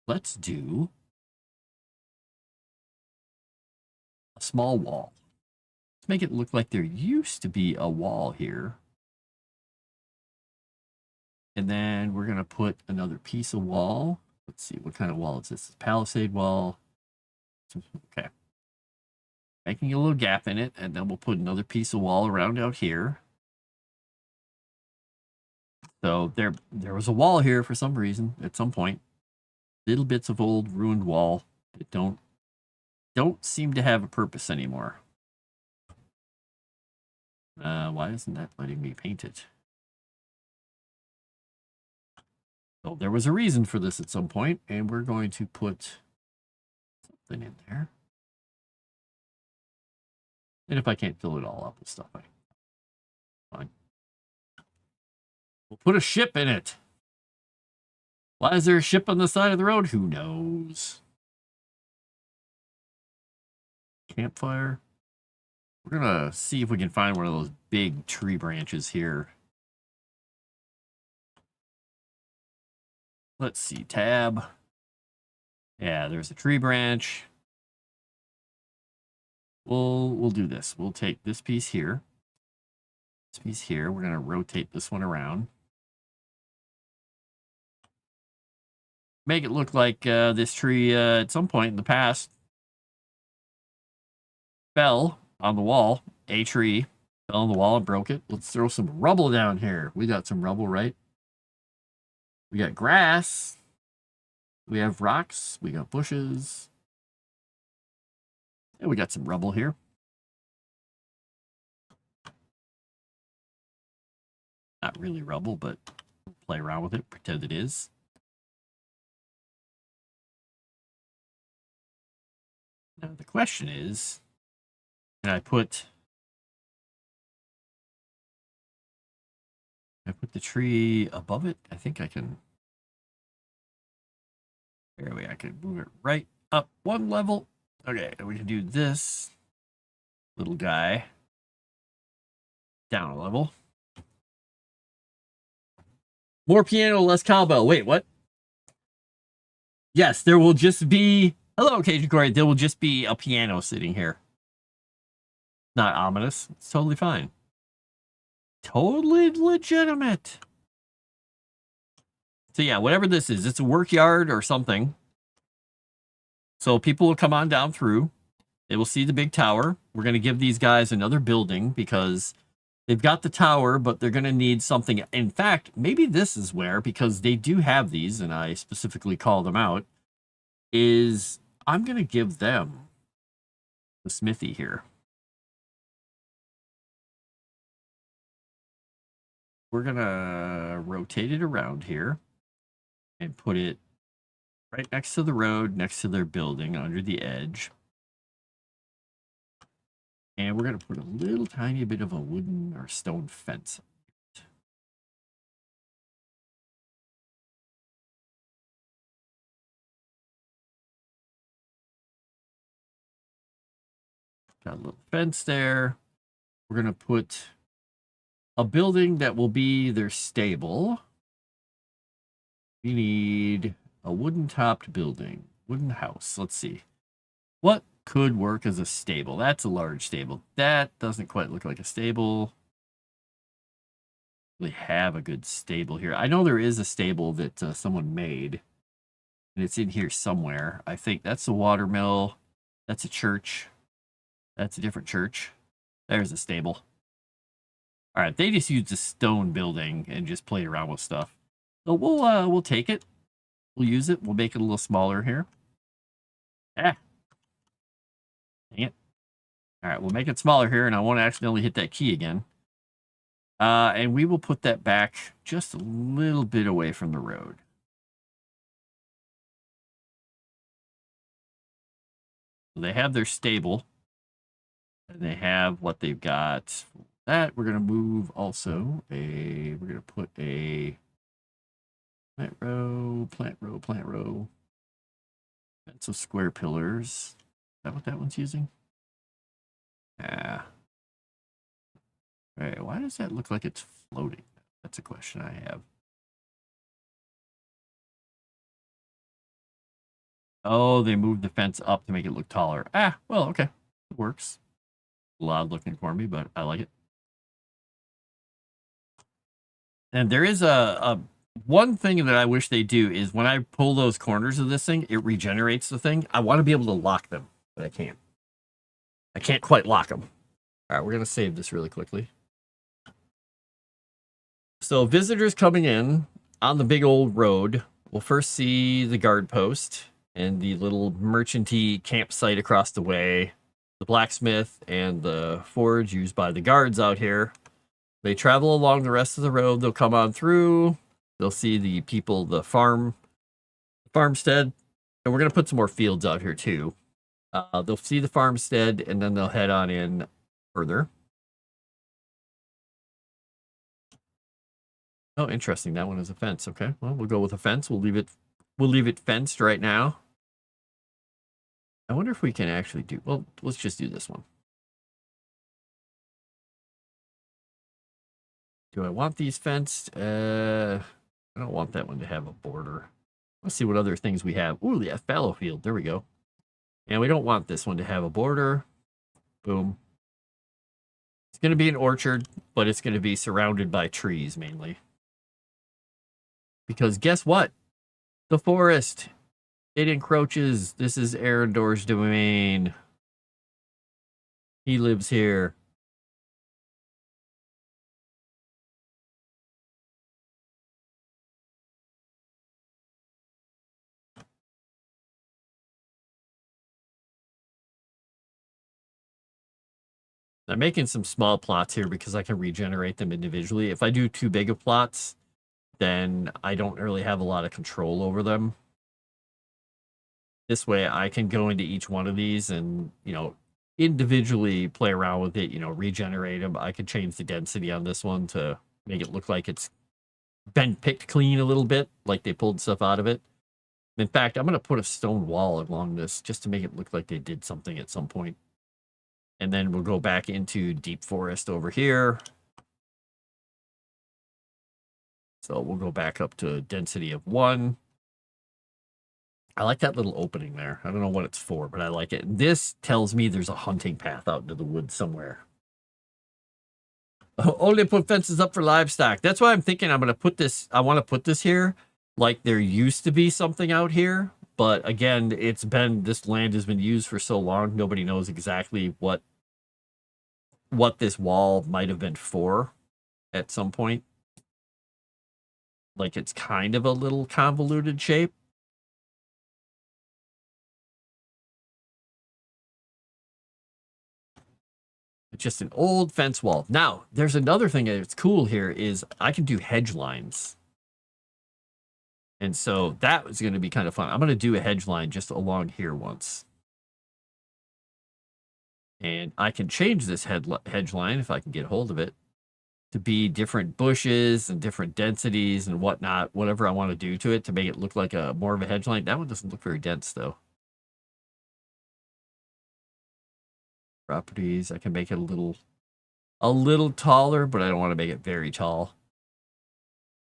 Speaker 2: let's do a small wall. Let's make it look like there used to be a wall here. And then we're going to put another piece of wall. Let's see, what kind of wall is this? Palisade wall. Okay. Making a little gap in it, and then we'll put another piece of wall around out here. So there was a wall here for some reason at some point. Little bits of old ruined wall that don't seem to have a purpose anymore. Why isn't that letting me paint it? So there was a reason for this at some point, and we're going to put something in there. And if I can't fill it all up with stuff, fine. We'll put a ship in it. Why is there a ship on the side of the road? Who knows? Campfire. We're gonna see if we can find one of those big tree branches here. Let's see, tab. Yeah, there's a tree branch. We'll do this. We'll take this piece here. This piece here. We're gonna rotate this one around. Make it look like this tree at some point in the past fell on the wall. A tree fell on the wall and broke it. Let's throw some rubble down here. We got some rubble, right? We got grass. We have rocks. We got bushes. And we got some rubble here. Not really rubble, but play around with it. Pretend it is. Now the question is, can I put the tree above it? I think I can. Barely, I can move it right up one level. Okay, and we can do this little guy down a level. More piano, less cowbell. Wait, what? Yes, there will just be. Hello, Cajun Corey. There will just be a piano sitting here. Not ominous. It's totally fine. Totally legitimate. So yeah, whatever this is, it's a work yard or something. So people will come on down through. They will see the big tower. We're going to give these guys another building because they've got the tower, but they're going to need something. In fact, maybe this is where, because they do have these, and I specifically call them out, is I'm going to give them the smithy here. We're going to rotate it around here and put it right next to the road, next to their building, under the edge. And we're going to put a little tiny bit of a wooden or stone fence. Got a little fence there. We're going to put a building that will be their stable. We need a wooden topped building, wooden house. Let's see. What could work as a stable? That's a large stable. That doesn't quite look like a stable. We have a good stable here. I know there is a stable that someone made, and it's in here somewhere. I think that's a watermill. That's a church. That's a different church. There's a stable. All right, they just used a stone building and just played around with stuff. So we'll take it. We'll use it. We'll make it a little smaller here. Ah. Dang it. All right, we'll make it smaller here, and I won't accidentally hit that key again. And we will put that back just a little bit away from the road. So they have their stable. And they have what they've got. That we're going to move also we're going to put a plant row, plant row, plant row. That's of square pillars. Is that what that one's using? Yeah. All right, why does that look like it's floating? That's a question I have. Oh, they moved the fence up to make it look taller. Ah, well, okay. It works. A little odd looking for me, but I like it. And there is a one thing that I wish they do is when I pull those corners of this thing, it regenerates the thing. I want to be able to lock them, but I can't. I can't quite lock them. All right, we're going to save this really quickly. So visitors coming in on the big old road will first see the guard post and the little merchanty campsite across the way, the blacksmith and the forge used by the guards out here. They travel along the rest of the road. They'll come on through. They'll see the people, the farmstead, and we're going to put some more fields out here too. They'll see the farmstead, and then they'll head on in further. Oh, interesting. That one is a fence. Okay, well, we'll go with a fence. We'll leave it fenced right now. I wonder if we can actually do, well, let's just do this one. Do I want these fenced? I don't want that one to have a border. Let's see what other things we have. Ooh, yeah, fallow field. There we go. And we don't want this one to have a border. Boom. It's going to be an orchard, but it's going to be surrounded by trees mainly. Because guess what? The forest. It encroaches. This is Arendor's domain. He lives here. I'm making some small plots here because I can regenerate them individually. If I do too big of plots, then I don't really have a lot of control over them. This way I can go into each one of these and, you know, individually play around with it, you know, regenerate them. I could change the density on this one to make it look like it's been picked clean a little bit, like they pulled stuff out of it. In fact, I'm going to put a stone wall along this just to make it look like they did something at some point. And then we'll go back into deep forest over here. So we'll go back up to a density of 1. I like that little opening there. I don't know what it's for, but I like it. And this tells me there's a hunting path out into the woods somewhere. Only put fences up for livestock. That's why I'm thinking I'm going to put this. I want to put this here like there used to be something out here. But again, this land has been used for so long. Nobody knows exactly what this wall might have been for at some point. Like it's kind of a little convoluted shape. It's just an old fence wall. Now, there's another thing that's cool here is I can do hedge lines. And so that was going to be kind of fun. I'm going to do a hedge line just along here once. And I can change this hedge line if I can get a hold of it to be different bushes and different densities and whatnot, whatever I want to do to it to make it look like more of a hedge line. That one doesn't look very dense though. Properties, I can make it a little taller, but I don't want to make it very tall.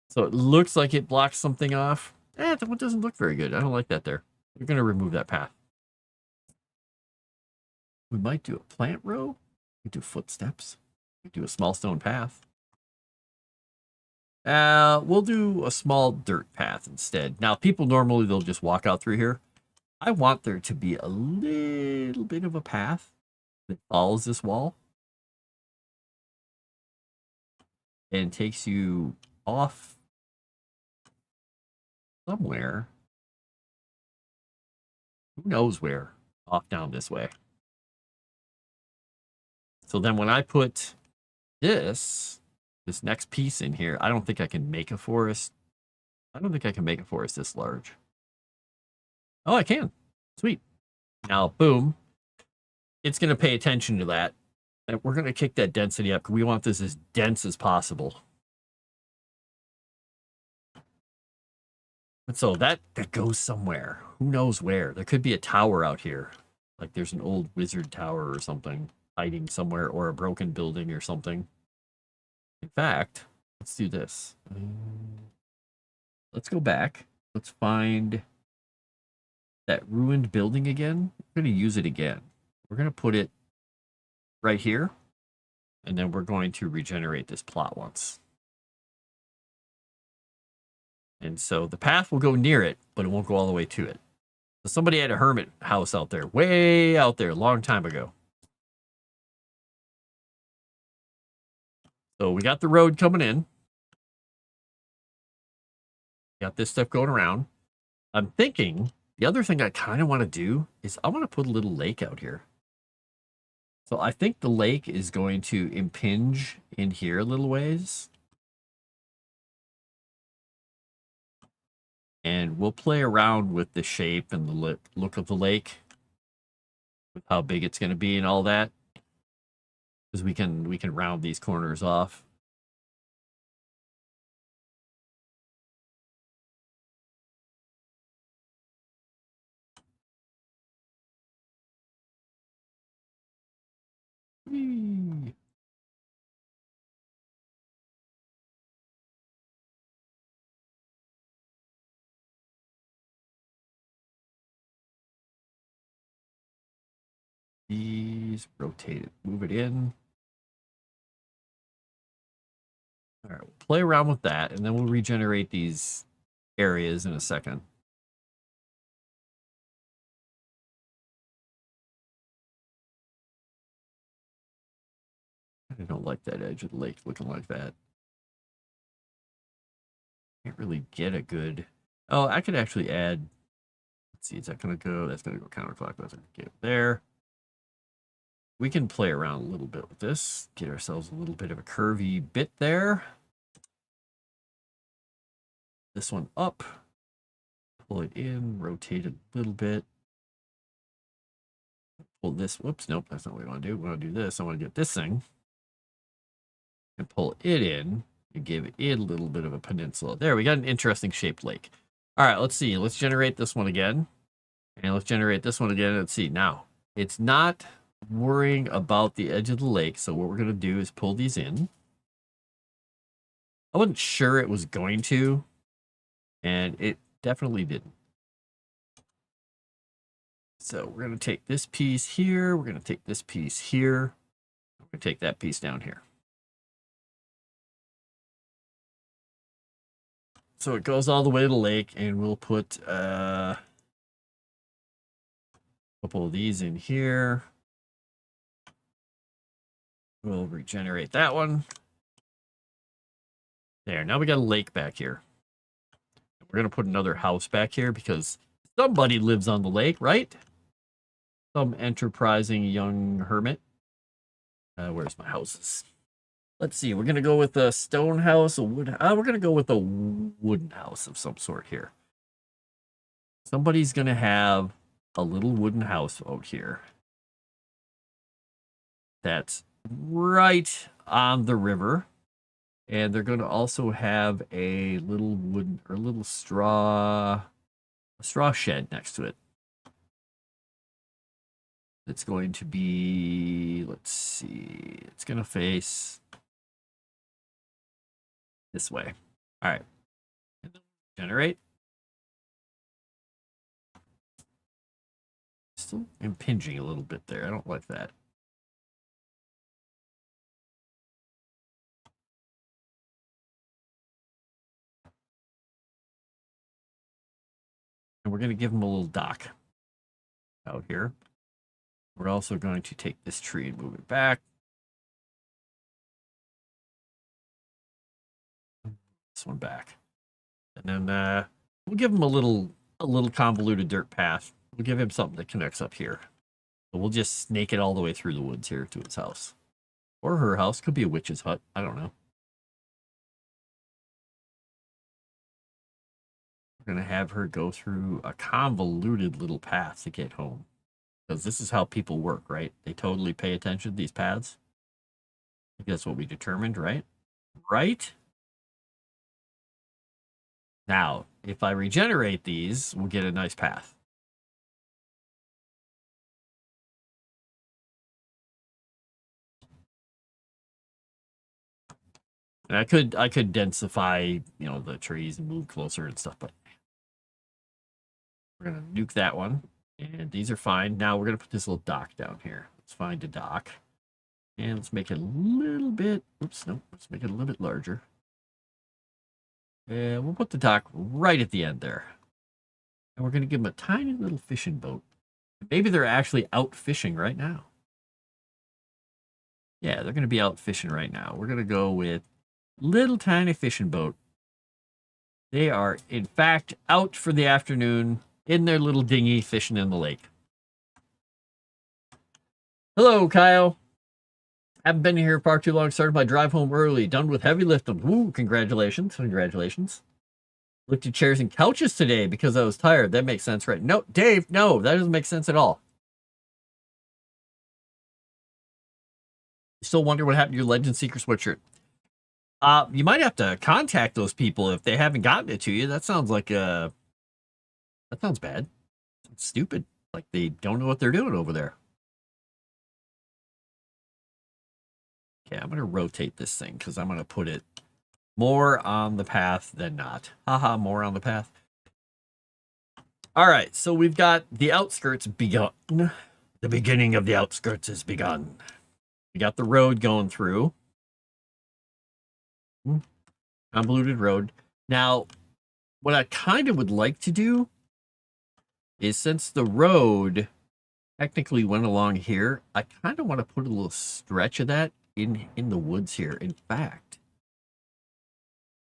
Speaker 2: So it looks like it blocks something off. That one doesn't look very good. I don't like that there. We're going to remove that path. We might do a plant row. We do footsteps. We do a small stone path. We'll do a small dirt path instead. Now, people normally, they'll just walk out through here. I want there to be a little bit of a path that follows this wall and takes you off somewhere. Who knows where? Off down this way. So then when I put this next piece in here, I don't think I can make a forest. I don't think I can make a forest this large. Oh, I can. Sweet. Now, boom. It's going to pay attention to that. And we're going to kick that density up because we want this as dense as possible. And so that goes somewhere. Who knows where? There could be a tower out here. Like there's an old wizard tower or something hiding somewhere, or a broken building or something. In fact, let's do this. Let's go back. Let's find that ruined building again. We're going to use it again. We're going to put it right here. And then we're going to regenerate this plot once. And so the path will go near it, but it won't go all the way to it. So somebody had a hermit house out there, way out there, a long time ago. So we got the road coming in. Got this stuff going around. I'm thinking the other thing I kind of want to do is I want to put a little lake out here. So I think the lake is going to impinge in here a little ways. And we'll play around with the shape and the look of the lake, with how big it's going to be and all that, because we can round these corners off. Whee! These, rotate it, move it in. All right, we'll play around with that, and then we'll regenerate these areas in a second. I don't like that edge of the lake looking like that. Can't really get a good... Oh, I could actually add... Let's see, is that going to go... That's going to go counterclockwise. Get there. We can play around a little bit with this. Get ourselves a little bit of a curvy bit there. This one up. Pull it in. Rotate it a little bit. Pull this. Whoops, nope, that's not what we want to do. We want to do this. I want to get this thing. And pull it in. And give it a little bit of a peninsula. There, we got an interesting shaped lake. All right, let's see. Let's generate this one again. And let's generate this one again. Let's see. Now, it's not worrying about the edge of the lake, so what we're going to do is pull these in. I wasn't sure it was going to, and it definitely didn't. So we're going to take this piece here, we're going to take this piece here, we're going to take that piece down here. So it goes all the way to the lake, and we'll put a couple of these in here. We'll regenerate that one. There, now we got a lake back here. We're going to put another house back here because somebody lives on the lake, right? Some enterprising young hermit. Where's my houses? Let's see, we're going to go with a stone house, a wood. We're going to go with a wooden house of some sort here. Somebody's going to have a little wooden house out here. That's right on the river, and they're going to also have a little wooden or little straw shed next to it. It's going to be, let's see, it's going to face this way. All right, and then generate. Still impinging a little bit there. I don't like that. And we're going to give them a little dock out here. We're also going to take this tree and move it back. This one back. And then we'll give him a little convoluted dirt path. We'll give him something that connects up here. So we'll just snake it all the way through the woods here to his house. Or her house. Could be a witch's hut. I don't know. We're going to have her go through a convoluted little path to get home. Because this is how people work, right? They totally pay attention to these paths. I think that's what we determined, right? Right? Now, if I regenerate these, we'll get a nice path. And I could densify, you know, the trees and move closer and stuff, but we're gonna nuke that one. And these are fine. Now we're gonna put this little dock down here. Let's find a dock. And let's make it a little bit, oops, no, let's make it a little bit larger. And we'll put the dock right at the end there. And we're gonna give them a tiny little fishing boat. Maybe they're actually out fishing right now. Yeah, they're gonna be out fishing right now. We're gonna go with little tiny fishing boat. They are, in fact, out for the afternoon in their little dinghy fishing in the lake. Hello, Kyle. Haven't been here far too long. Started my drive home early. Done with heavy lifting. Woo, congratulations. Congratulations. Lifted chairs and couches today because I was tired. That makes sense, right? No, Dave, no, that doesn't make sense at all. You still wonder what happened to your Legend Seeker sweatshirt? You might have to contact those people if they haven't gotten it to you. That sounds like that sounds bad. It's stupid. Like they don't know what they're doing over there. Okay, I'm gonna rotate this thing because I'm gonna put it more on the path than not. Haha, more on the path. All right, so we've got the outskirts begun. The beginning of the outskirts has begun. We got the road going through. Convoluted road. Now, what I kind of would like to do is, since the road technically went along here, I kind of want to put a little stretch of that in the woods here. In fact,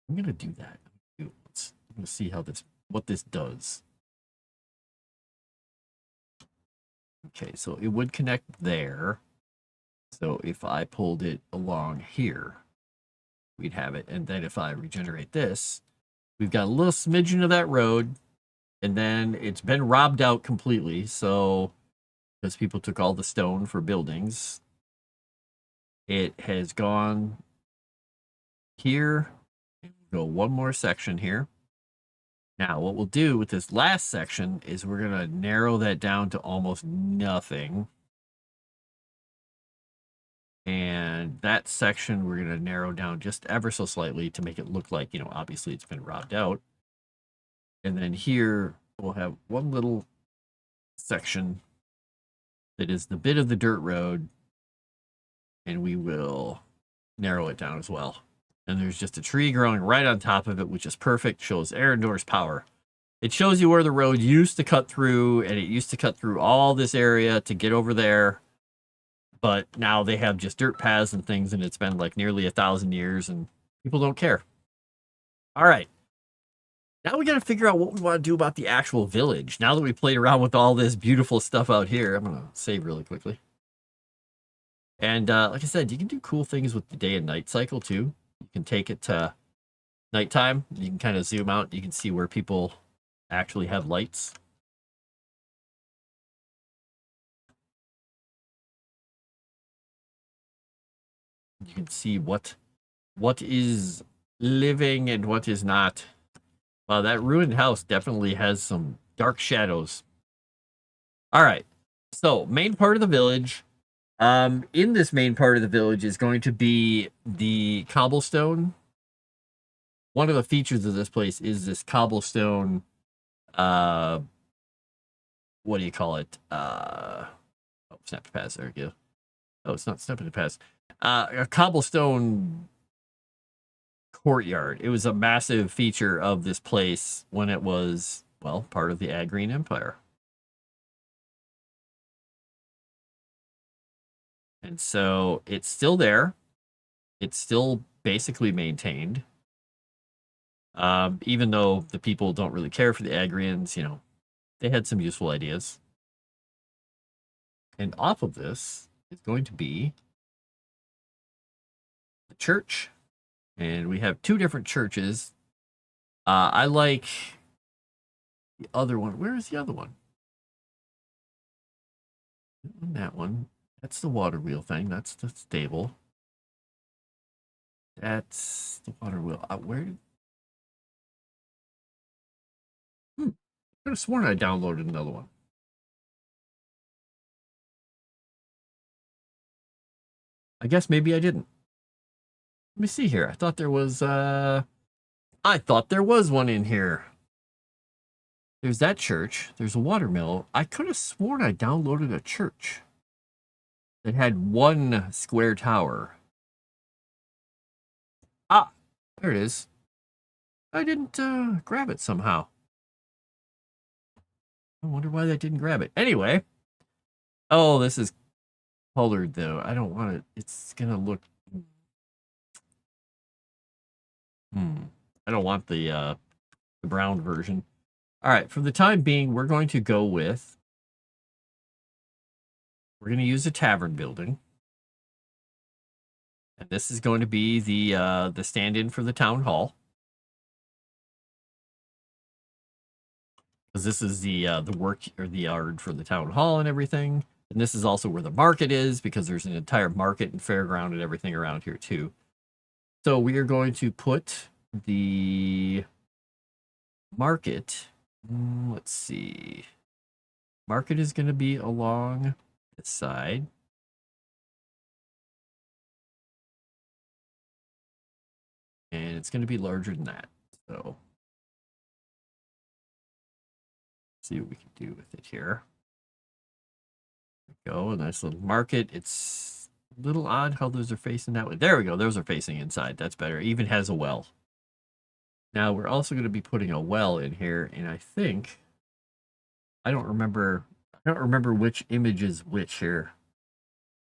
Speaker 2: I'm going to do that. I'm going to see what this does. Okay, so it would connect there. So if I pulled it along here, we'd have it. And then if I regenerate this, we've got a little smidgen of that road. And then it's been robbed out completely. So, because people took all the stone for buildings, it has gone here. Go one more section here. Now, what we'll do with this last section is we're going to narrow that down to almost nothing. And that section we're going to narrow down just ever so slightly to make it look like, you know, obviously it's been robbed out. And then here we'll have one little section that is the bit of the dirt road. And we will narrow it down as well. And there's just a tree growing right on top of it, which is perfect. Shows Erendore's power. It shows you where the road used to cut through, and it used to cut through all this area to get over there. But now they have just dirt paths and things, and it's been like nearly 1,000 years, and people don't care. All right. Now we got to figure out what we want to do about the actual village. Now that we played around with all this beautiful stuff out here, I'm going to save really quickly. And like I said, you can do cool things with the day and night cycle too. You can take it to nighttime. You can kind of zoom out. You can see where people actually have lights. You can see what is living and what is not. Wow, that ruined house definitely has some dark shadows. All right. So, main part of the village. In this main part of the village is going to be the cobblestone. One of the features of this place is this cobblestone, what do you call it? Oh, snap to pass, there we go. Oh, it's not snapping to pass. A cobblestone courtyard. It was a massive feature of this place when it was, well, part of the Agrine Empire. And so it's still there. It's still basically maintained. Even though the people don't really care for the Agrians, you know, they had some useful ideas. And off of this is going to be the church. And we have two different churches. I like the other one. Where is the other one? That one. That's the water wheel thing. That's the stable. That's the water wheel. Where did... I could have sworn I downloaded another one. I guess maybe I didn't. Let me see here. I thought there was one in here. There's that church. There's a water mill. I could have sworn I downloaded a church that had one square tower. Ah, there it is. I didn't grab it somehow. I wonder why that didn't grab it. Anyway. Oh, this is colored though. I don't want it. It's gonna look... I don't want the brown version. All right, for the time being, we're going to go with... We're going to use a tavern building. And this is going to be the stand-in for the town hall. because this is the work or the yard for the town hall and everything. And this is also where the market is, because there's an entire market and fairground and everything around here too. So we are going to put the market, let's see. Market is going to be along this side. And it's going to be larger than that. So see what we can do with it here. There we go, a nice little market. It's a little odd how those are facing that way. There we go, those are facing inside. That's better. It even has a well. Now we're also going to be putting a well in here, and I think I don't remember which image is which here.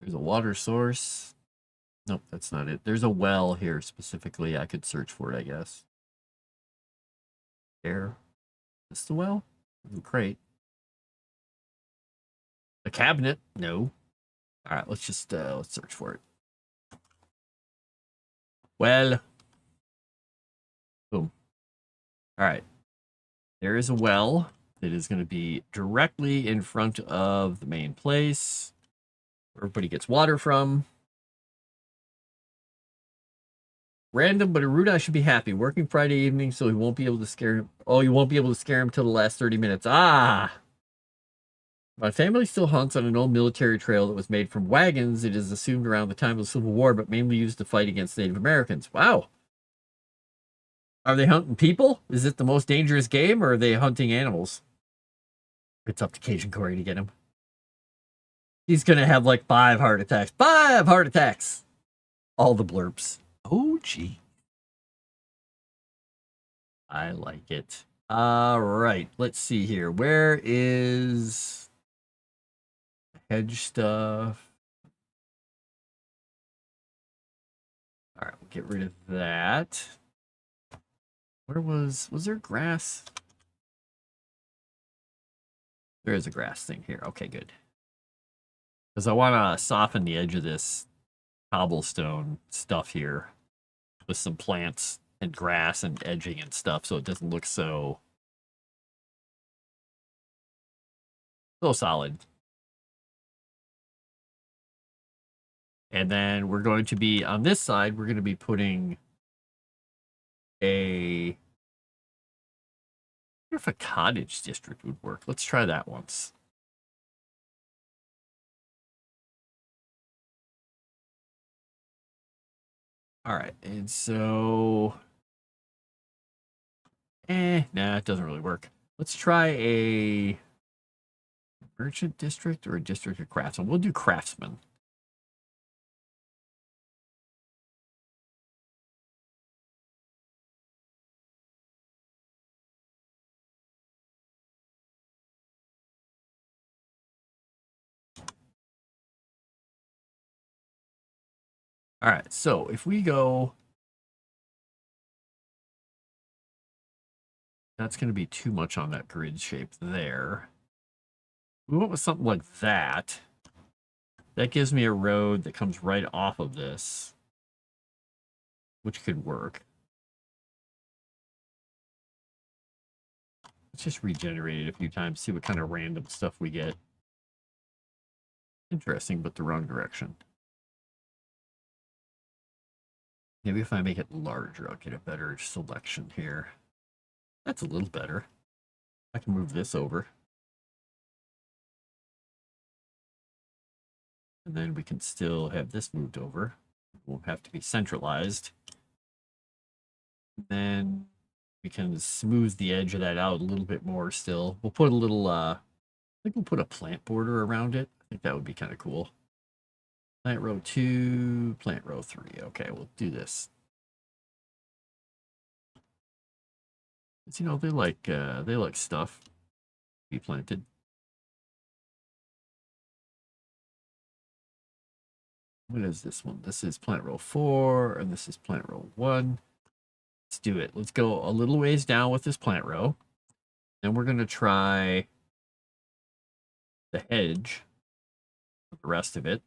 Speaker 2: There's a water source. Nope, that's not it. There's a well here specifically. I could search for it, I guess. There. Is this the well? Great. A cabinet? No. All right, let's just let's search for it. Well. Boom. All right. There is a well that is going to be directly in front of the main place where everybody gets water from. Random, but Erudia should be happy. Working Friday evening, so he won't be able to scare him. Oh, you won't be able to scare him till the last 30 minutes. Ah! My family still hunts on an old military trail that was made from wagons. It is assumed around the time of the Civil War, but mainly used to fight against Native Americans. Wow. Are they hunting people? Is it the most dangerous game, or are they hunting animals? It's up to Cajun Corey to get him. He's going to have like 5 heart attacks. 5 heart attacks! All the blurps.
Speaker 3: Oh, gee.
Speaker 2: I like it. All right, let's see here. Where is hedge stuff? All right, we'll get rid of that. Where was there grass? There is a grass thing here. Okay, good. Because I want to soften the edge of this cobblestone stuff here with some plants and grass and edging and stuff, so it doesn't look so solid. And then we're going to be on this side, we're going to be putting I wonder if a cottage district would work. Let's try that once. All right, and so nah, it doesn't really work. Let's try a merchant district or a district of craftsmen. We'll do craftsmen. All right, so if we go, that's going to be too much on that grid shape there. We went with something like that. That gives me a road that comes right off of this, which could work. Let's just regenerate it a few times, see what kind of random stuff we get. Interesting, but the wrong direction. Maybe if I make it larger, I'll get a better selection here. That's a little better. I can move this over. And then we can still have this moved over. It won't have to be centralized. And then we can smooth the edge of that out a little bit more still. We'll put a little, I think we'll put a plant border around it. I think that would be kind of cool. Plant row 2, plant row 3. Okay, we'll do this. You know, they like stuff to be planted. What is this one? This is plant row 4, and this is plant row 1. Let's do it. Let's go a little ways down with this plant row. Then we're going to try the hedge, the rest of it.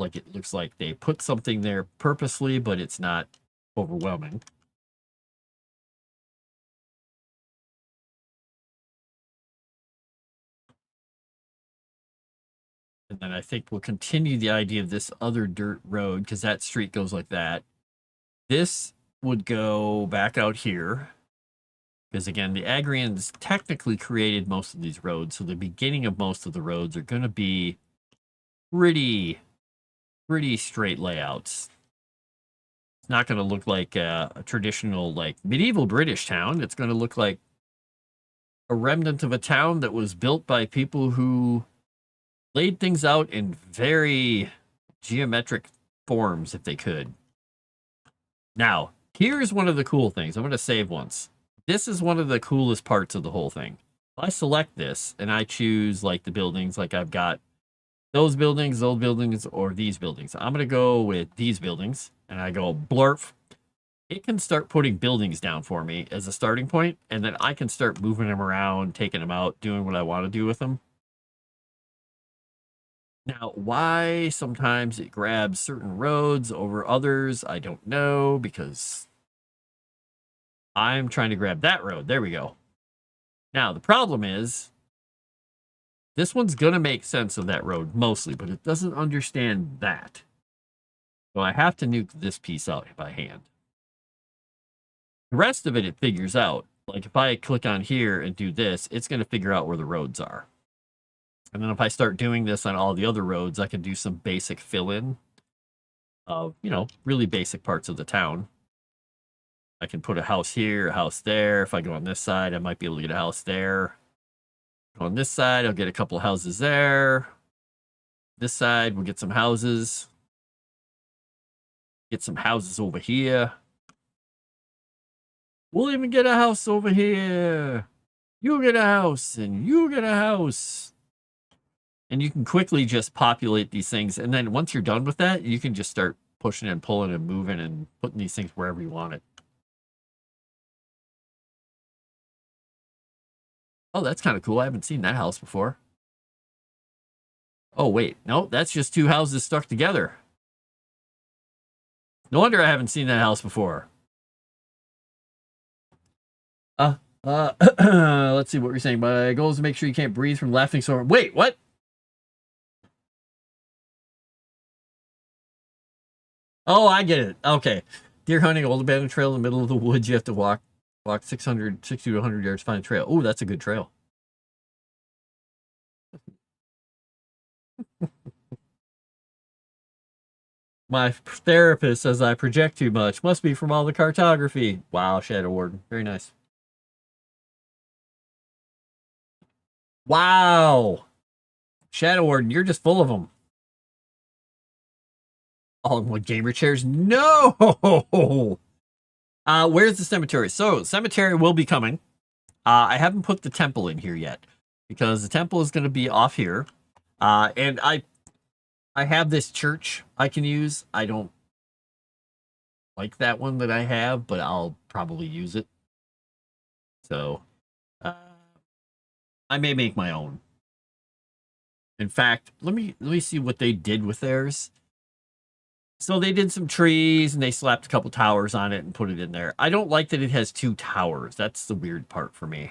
Speaker 2: Like it looks like they put something there purposely, but it's not overwhelming. And then I think we'll continue the idea of this other dirt road because that street goes like that. This would go back out here. Because again, the Agrians technically created most of these roads. So the beginning of most of the roads are going to be pretty straight layouts. It's not going to look like a traditional, like, medieval British town. It's going to look like a remnant of a town that was built by people who laid things out in very geometric forms if they could. Now, here's one of the cool things. I'm going to save once. This is one of the coolest parts of the whole thing. If I select this and I choose like the buildings, like I've got those buildings, or these buildings. I'm going to go with these buildings and I go blurf. It can start putting buildings down for me as a starting point, and then I can start moving them around, taking them out, doing what I want to do with them. Now, why sometimes it grabs certain roads over others, I don't know, because I'm trying to grab that road. There we go. Now, the problem is this one's going to make sense of that road mostly, but it doesn't understand that. So I have to nuke this piece out by hand. The rest of it figures out. Like if I click on here and do this, it's going to figure out where the roads are. And then if I start doing this on all the other roads, I can do some basic fill-in of, you know, really basic parts of the town. I can put a house here, a house there. If I go on this side, I might be able to get a house there. On this side, I'll get a couple of houses there. This side, we'll get some houses. Get some houses over here. We'll even get a house over here. You get a house, and you get a house. And you can quickly just populate these things. And then once you're done with that, you can just start pushing and pulling and moving and putting these things wherever you want it. Oh, that's kind of cool. I haven't seen that house before. Oh, wait. No, that's just two houses stuck together. No wonder I haven't seen that house before. Let's see what you're saying. My goal is to make sure you can't breathe from laughing so hard. Wait, what? Oh, I get it. Okay. Deer hunting, old abandoned trail in the middle of the woods. You have to walk 60 to 100 yards to find a trail. Oh, that's a good trail. My therapist says I project too much. Must be from all the cartography. Wow, Shadow Warden. Very nice. Wow. Shadow Warden, you're just full of them. All in one gamer chairs? No! Where's the cemetery? So, cemetery will be coming. I haven't put the temple in here yet because the temple is going to be off here. And I have this church I can use. I don't like that one that I have, but I'll probably use it. So, I may make my own. In fact, let me see what they did with theirs. So they did some trees and they slapped a couple towers on it and put it in there. I don't like that it has two towers. That's the weird part for me.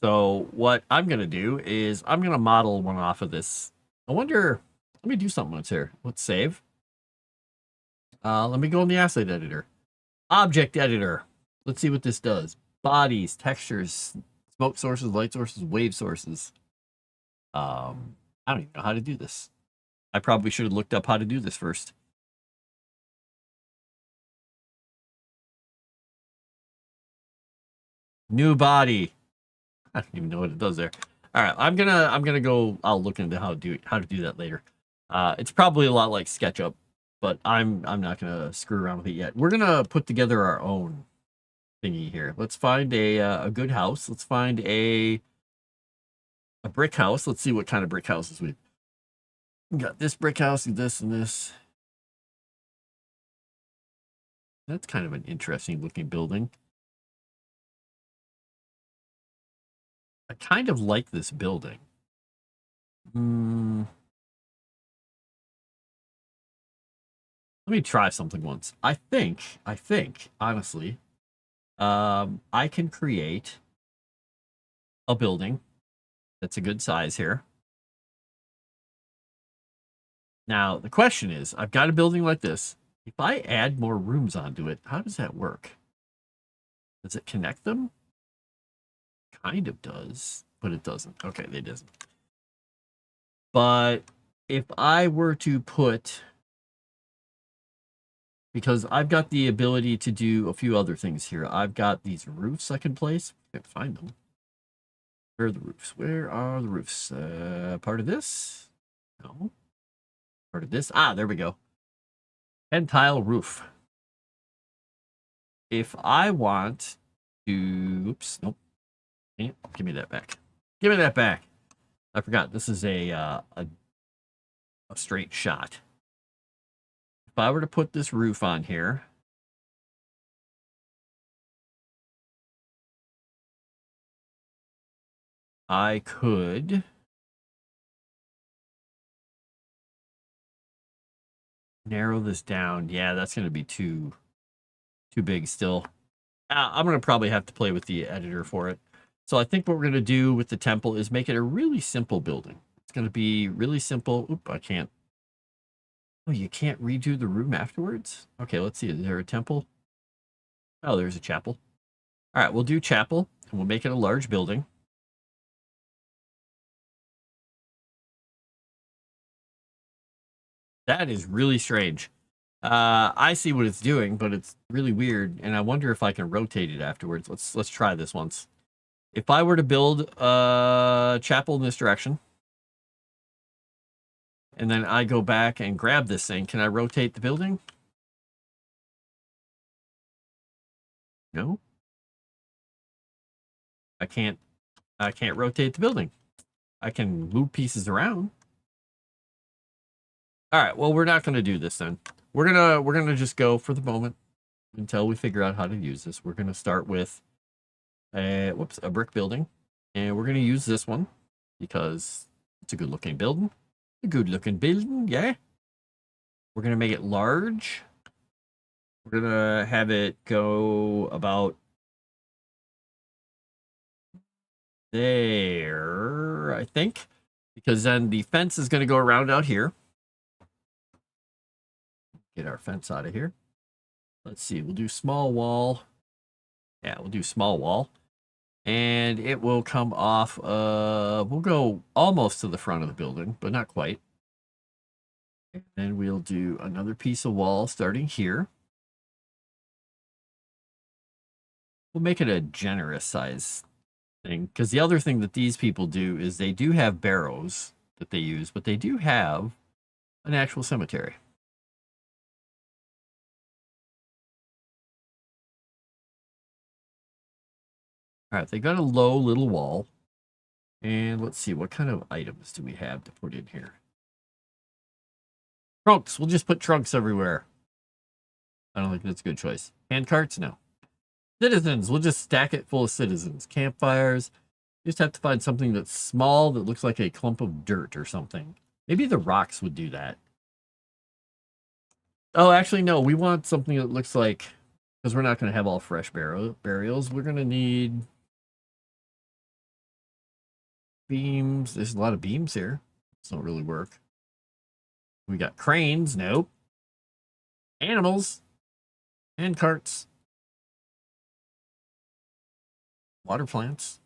Speaker 2: So what I'm going to do is I'm going to model one off of this. I wonder, let me do something once here. Let's save. Let me go in the asset editor. Object editor. Let's see what this does. Bodies, textures, smoke sources, light sources, wave sources. I don't even know how to do this. I probably should have looked up how to do this first. New body. I don't even know what it does there. All right, I'm gonna go. I'll look into how to do that later. It's probably a lot like SketchUp, but I'm not gonna screw around with it yet. We're gonna put together our own thingy here. Let's find a good house. Let's find a brick house. Let's see what kind of brick houses we got. This brick house, and this and this. That's kind of an interesting looking building. I kind of like this building. Let me try something once. I think, honestly, I can create a building that's a good size here. Now, the question is, I've got a building like this. If I add more rooms onto it, how does that work? Does it connect them? Kind of does, but it doesn't. Okay, it doesn't. But if I were to put, because I've got the ability to do a few other things here. I've got these roofs I can place. I can't find them. Where are the roofs? Where are the roofs? Part of this? No. Part of this? Ah, there we go. 10 tile roof. If I want to, oops, nope. Give me that back. Give me that back. I forgot. This is a straight shot. If I were to put this roof on here, I could narrow this down. Yeah, that's going to be too big still. I'm going to probably have to play with the editor for it. So I think what we're going to do with the temple is make it a really simple building. It's going to be really simple. Oop, I can't. Oh, you can't redo the room afterwards? Okay, let's see. Is there a temple? Oh, there's a chapel. All right, we'll do chapel, and we'll make it a large building. That is really strange. I see what it's doing, but it's really weird, and I wonder if I can rotate it afterwards. Let's try this once. If I were to build a chapel in this direction, and then I go back and grab this thing, can I rotate the building? No. I can't rotate the building. I can move pieces around. All right, well, we're not going to do this then. We're going to just go for the moment until we figure out how to use this. We're going to start with a brick building, and we're going to use this one because it's a good-looking building. A good-looking building, yeah. We're going to make it large. We're going to have it go about there, I think, because then the fence is going to go around out here. Get our fence out of here. Let's see. We'll do small wall. Yeah, we'll do small wall. And it will come off. We'll go almost to the front of the building, but not quite. And then we'll do another piece of wall starting here. We'll make it a generous size thing, because the other thing that these people do is they do have barrows that they use, but they do have an actual cemetery. All right, they got a low little wall. And let's see, what kind of items do we have to put in here? Trunks. We'll just put trunks everywhere. I don't think that's a good choice. Hand carts? No. Citizens. We'll just stack it full of citizens. Campfires. You just have to find something that's small that looks like a clump of dirt or something. Maybe the rocks would do that. Oh, actually, no. We want something that looks like... Because we're not going to have all fresh burials. We're going to need... beams. There's a lot of beams here. This don't really work. We got cranes. Nope. Animals. Hand carts. Water plants.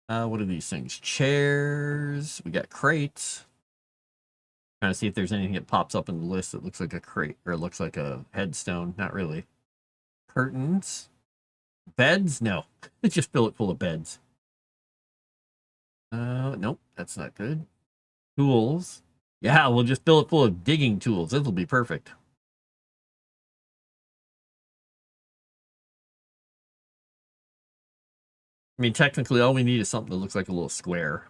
Speaker 2: What are these things? Chairs. We got crates. Trying to see if there's anything that pops up in the list that looks like a crate or it looks like a headstone. Not really. Curtains. Beds? No. Just fill it full of beds. Nope. That's not good. Tools. Yeah, we'll just fill it full of digging tools. This will be perfect. I mean, technically, all we need is something that looks like a little square.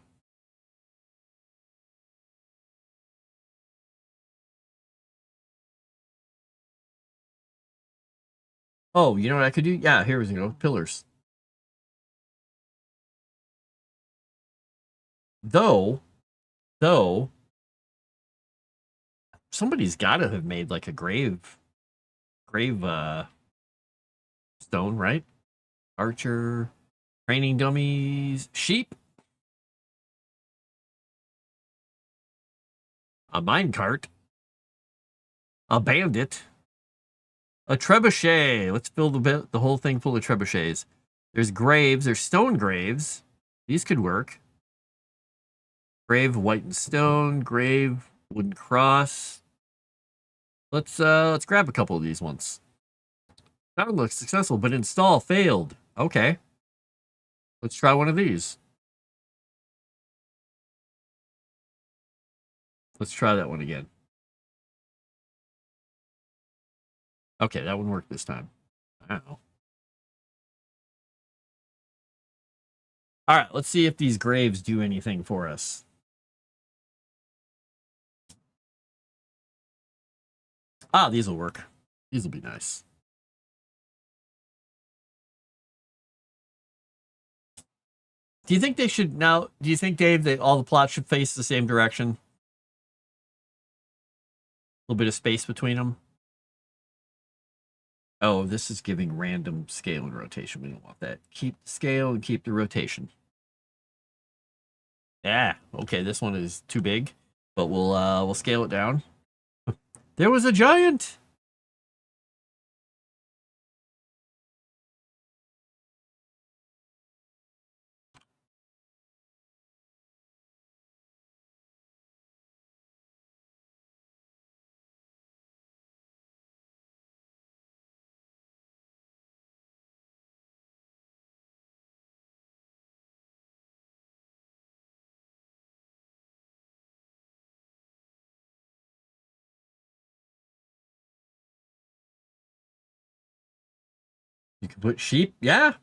Speaker 2: Oh, you know what I could do? Yeah, here we go. Pillars. Though, somebody's got to have made like a grave stone, right? Archer, training dummies, sheep. a minecart, a bandit, a trebuchet. Let's fill the whole thing full of trebuchets. There's graves. There's stone graves. These could work. Grave, white and stone. Grave, wooden cross. Let's grab a couple of these ones. That looks successful, but install failed. Okay. Let's try one of these. Let's try that one again. Okay, that one worked this time. Wow. All right, let's see if these graves do anything for us. Ah, these will work. These will be nice. Do you think they should now? Do you think, Dave, that all the plots should face the same direction? A little bit of space between them. Oh, this is giving random scale and rotation. We don't want that. Keep the scale and keep the rotation. Yeah, okay, this one is too big, but we'll scale it down. There was a giant. You can put sheep, yeah.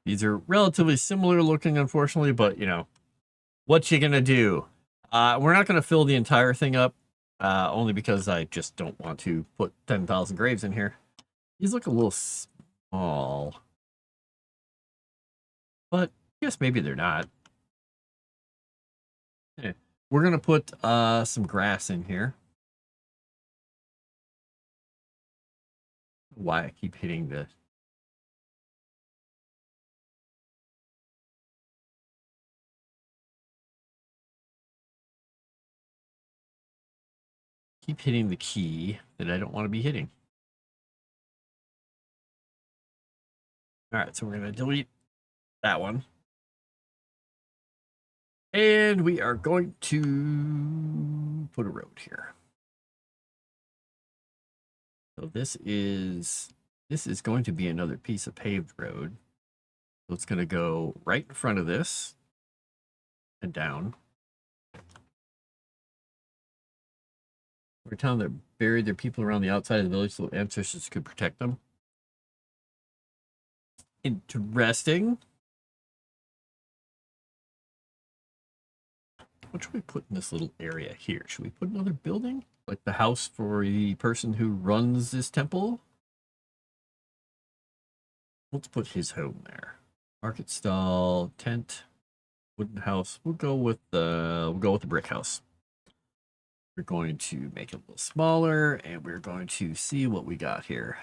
Speaker 2: These are relatively similar looking, unfortunately, but you know, what you gonna do? We're not gonna fill the entire thing up, only because I just don't want to put 10,000 graves in here. These look a little small, but I guess maybe they're not. We're gonna put some grass in here. Why I keep hitting the key that I don't want to be hitting. All right, so we're gonna delete that one. And we are going to put a road here. So this is going to be another piece of paved road. So it's going to go right in front of this and down. We're telling them they buried their people around the outside of the village so ancestors could protect them. Interesting. What should we put in this little area here? Should we put another building? Like the house for the person who runs this temple? Let's put his home there. Market stall, tent, wooden house. We'll go with the brick house. We're going to make it a little smaller, and we're going to see what we got here.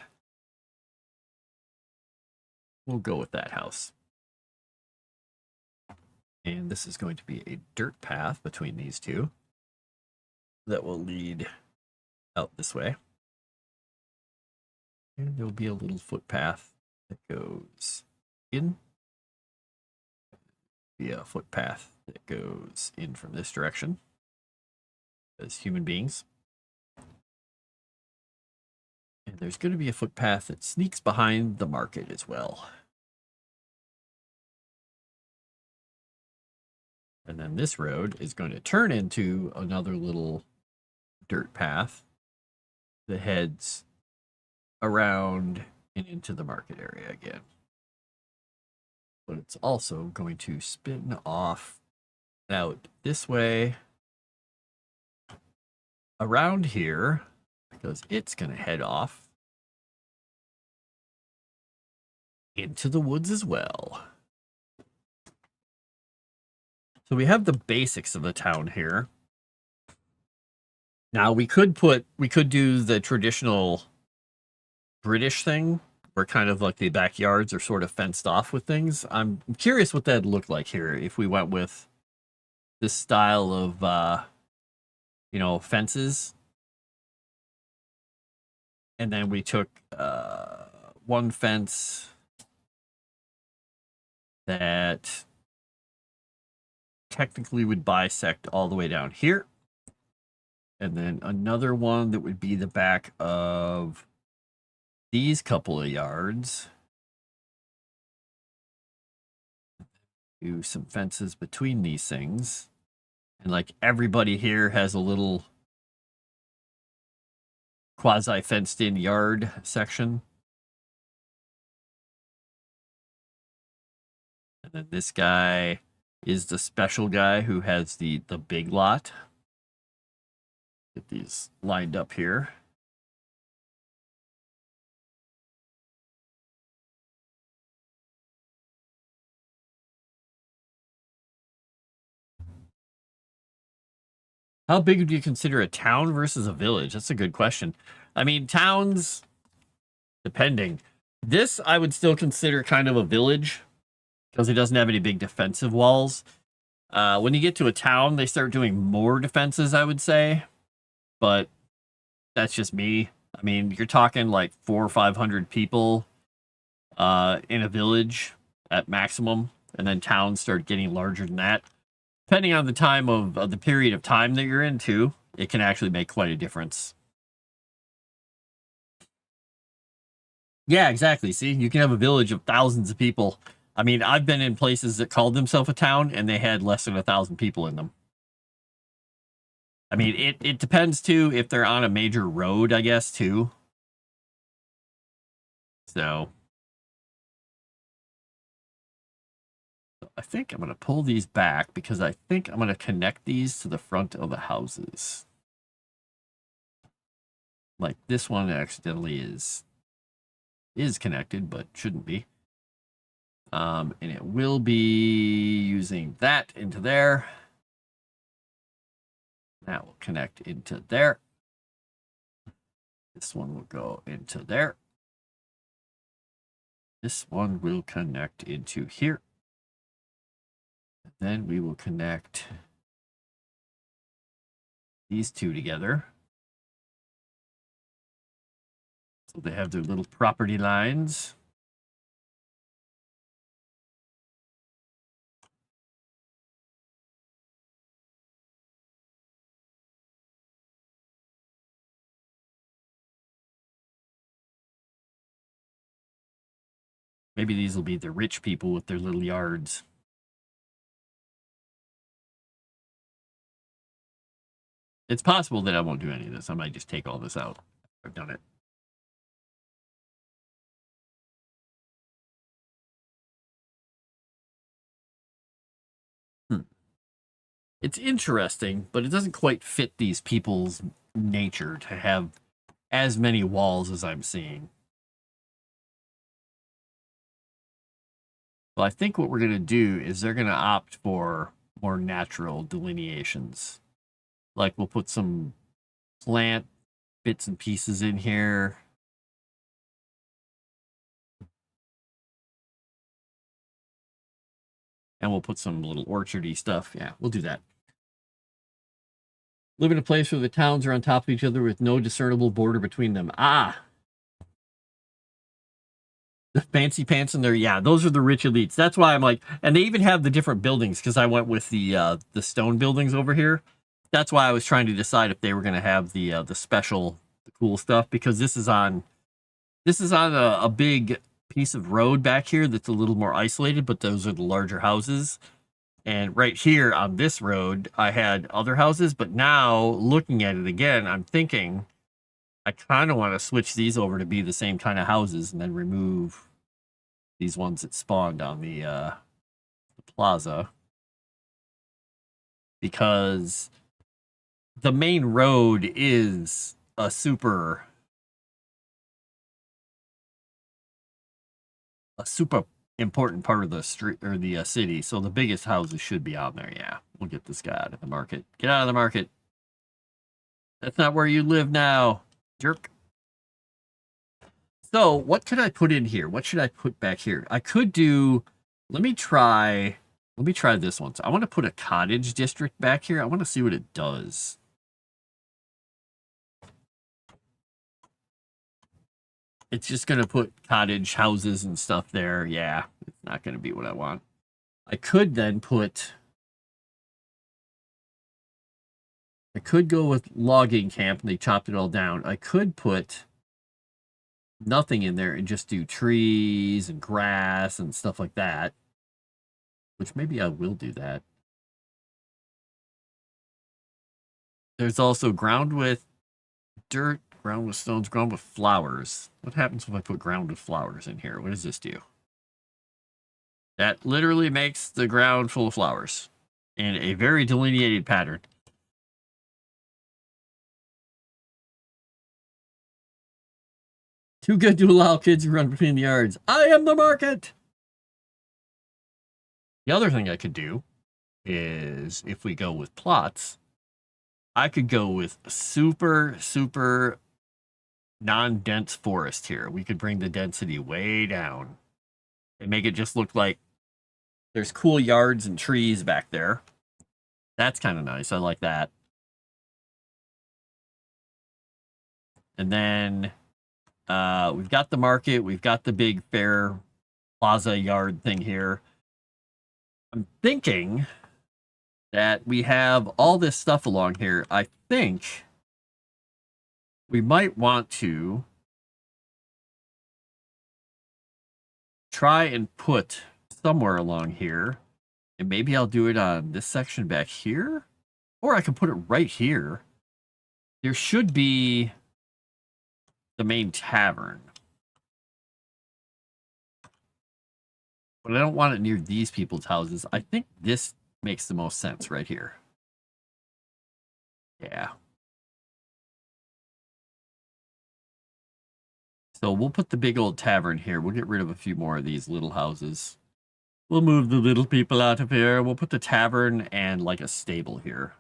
Speaker 2: We'll go with that house. And this is going to be a dirt path between these two that will lead out this way. And there'll be a little footpath that goes in. Be a footpath that goes in from this direction as human beings. And there's going to be a footpath that sneaks behind the market as well. And then this road is going to turn into another little dirt path that heads around and into the market area again. But it's also going to spin off out this way around here because it's going to head off into the woods as well. So we have the basics of the town here. Now we could do the traditional British thing where kind of like the backyards are sort of fenced off with things. I'm curious what that'd look like here if we went with this style of fences. And then we took one fence that technically would bisect all the way down here. And then another one that would be the back of these couple of yards. Do some fences between these things. And like everybody here has a little quasi fenced in yard section. And then this guy is the special guy who has the big lot. Get these lined up here. How big would you consider a town versus a village? That's a good question. I mean, towns, depending. This I would still consider kind of a village because it doesn't have any big defensive walls. When you get to a town, they start doing more defenses, I would say. But that's just me. I mean, you're talking like 400 or 500 people in a village at maximum. And then towns start getting larger than that. Depending on the time of the period of time that you're into, it can actually make quite a difference. Yeah, exactly. See, you can have a village of thousands of people. I mean, I've been in places that called themselves a town and they had less than 1,000 people in them. I mean, it depends too if they're on a major road, I guess, too. So I think I'm going to pull these back because I think I'm going to connect these to the front of the houses. Like this one accidentally is connected, but shouldn't be. And it will be using that into there. That will connect into there. This one will go into there. This one will connect into here. Then we will connect these two together. So they have their little property lines. Maybe these will be the rich people with their little yards. It's possible that I won't do any of this. I might just take all this out. I've done it. It's interesting, but it doesn't quite fit these people's nature to have as many walls as I'm seeing. Well, I think what we're going to do is they're going to opt for more natural delineations. Like we'll put some plant bits and pieces in here. And we'll put some little orchardy stuff. Yeah, we'll do that. Live in a place where the towns are on top of each other with no discernible border between them. Ah! The fancy pants in there. Yeah, those are the rich elites. That's why I'm like, and they even have the different buildings because I went with the stone buildings over here. That's why I was trying to decide if they were going to have the special, the cool stuff, because this is on a big piece of road back here that's a little more isolated, but those are the larger houses. And right here on this road, I had other houses, but now looking at it again, I'm thinking I kind of want to switch these over to be the same kind of houses and then remove these ones that spawned on the plaza. Because the main road is a super important part of the street or the city. So the biggest houses should be on there. Yeah, we'll get this guy out of the market. Get out of the market. That's not where you live now, jerk. So what could I put in here? What should I put back here? I could do, let me try this one. So I want to put a cottage district back here. I want to see what it does. It's just going to put cottage houses and stuff there. Yeah, it's not going to be what I want. I could then put, I could go with logging camp and they chopped it all down. I could put nothing in there and just do trees and grass and stuff like that, which maybe I will do that. There's also ground with dirt, ground with stones, ground with flowers. What happens if I put ground with flowers in here? What does this do? That literally makes the ground full of flowers in a very delineated pattern. Too good to allow kids to run between the yards. I am the market! The other thing I could do is, if we go with plots, I could go with super non-dense forest here. We could bring the density way down and make it just look like there's cool yards and trees back there. That's kind of nice. I like that. And then we've got the market. We've got the big fair plaza yard thing here. I'm thinking that we have all this stuff along here. I think we might want to try and put somewhere along here, and maybe I'll do it on this section back here, or I can put it right here. There should be the main tavern, but I don't want it near these people's houses. I think this makes the most sense right here. Yeah. So we'll put the big old tavern here. We'll get rid of a few more of these little houses. We'll move the little people out of here. We'll put the tavern and like a stable here.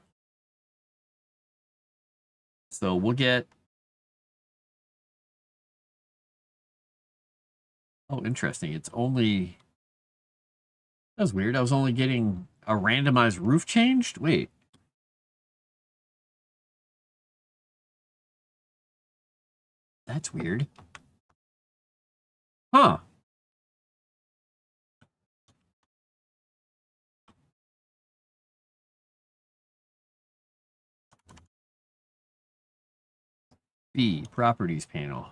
Speaker 2: So we'll get... Oh, interesting. It's only... That was weird. I was only getting a randomized roof changed? Wait. That's weird. Huh. B, properties panel.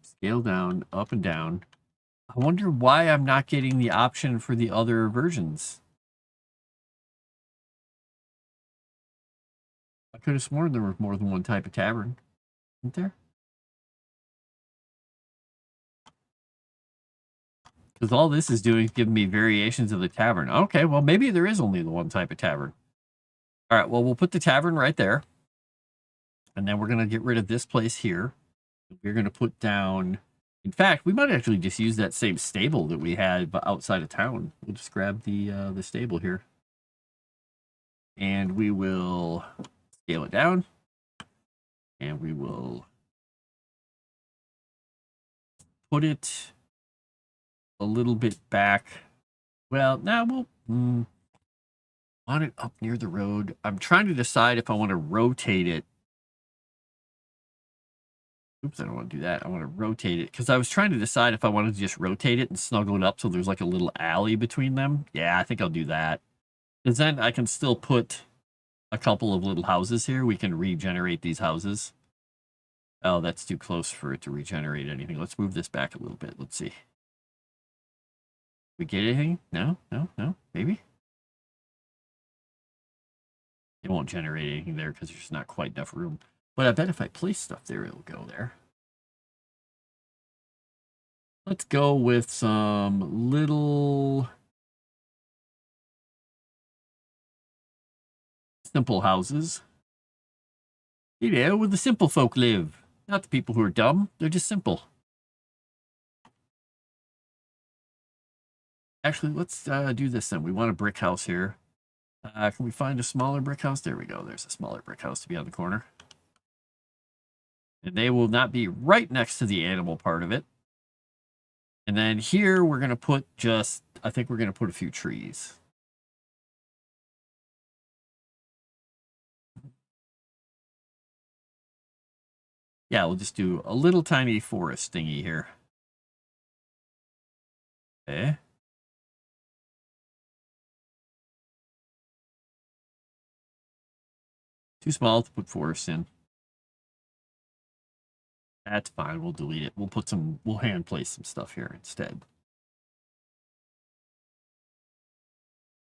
Speaker 2: Scale down, up and down. I wonder why I'm not getting the option for the other versions. I could have sworn there was more than one type of tavern. Isn't there? Because all this is doing is giving me variations of the tavern. Okay, well, maybe there is only the one type of tavern. All right, well, we'll put the tavern right there. And then we're going to get rid of this place here. We're going to put down... In fact, we might actually just use that same stable that we had outside of town. We'll just grab the stable here. And we will scale it down. And we will put it a little bit back. Well, now we'll want it up near the road. I'm trying to decide if I want to rotate it. Oops, I don't want to do that. I want to rotate it because I was trying to decide if I wanted to just rotate it and snuggle it up so there's like a little alley between them. Yeah, I think I'll do that. Because then I can still put a couple of little houses here. We can regenerate these houses. Oh, that's too close for it to regenerate anything. Let's move this back a little bit. Let's see. We get anything? No, maybe. It won't generate anything there because there's not quite enough room. But I bet if I place stuff there, it'll go there. Let's go with some little simple houses. You know, where the simple folk live. Not the people who are dumb. They're just simple. Actually, let's do this then. We want a brick house here. Can we find a smaller brick house? There we go. There's a smaller brick house to be on the corner. And they will not be right next to the animal part of it. And then here we're going to put just, I think we're going to put a few trees. Yeah, we'll just do a little tiny forest thingy here. Okay. Too small to put forest in. That's fine. We'll delete it. We'll put some, we'll hand place some stuff here instead.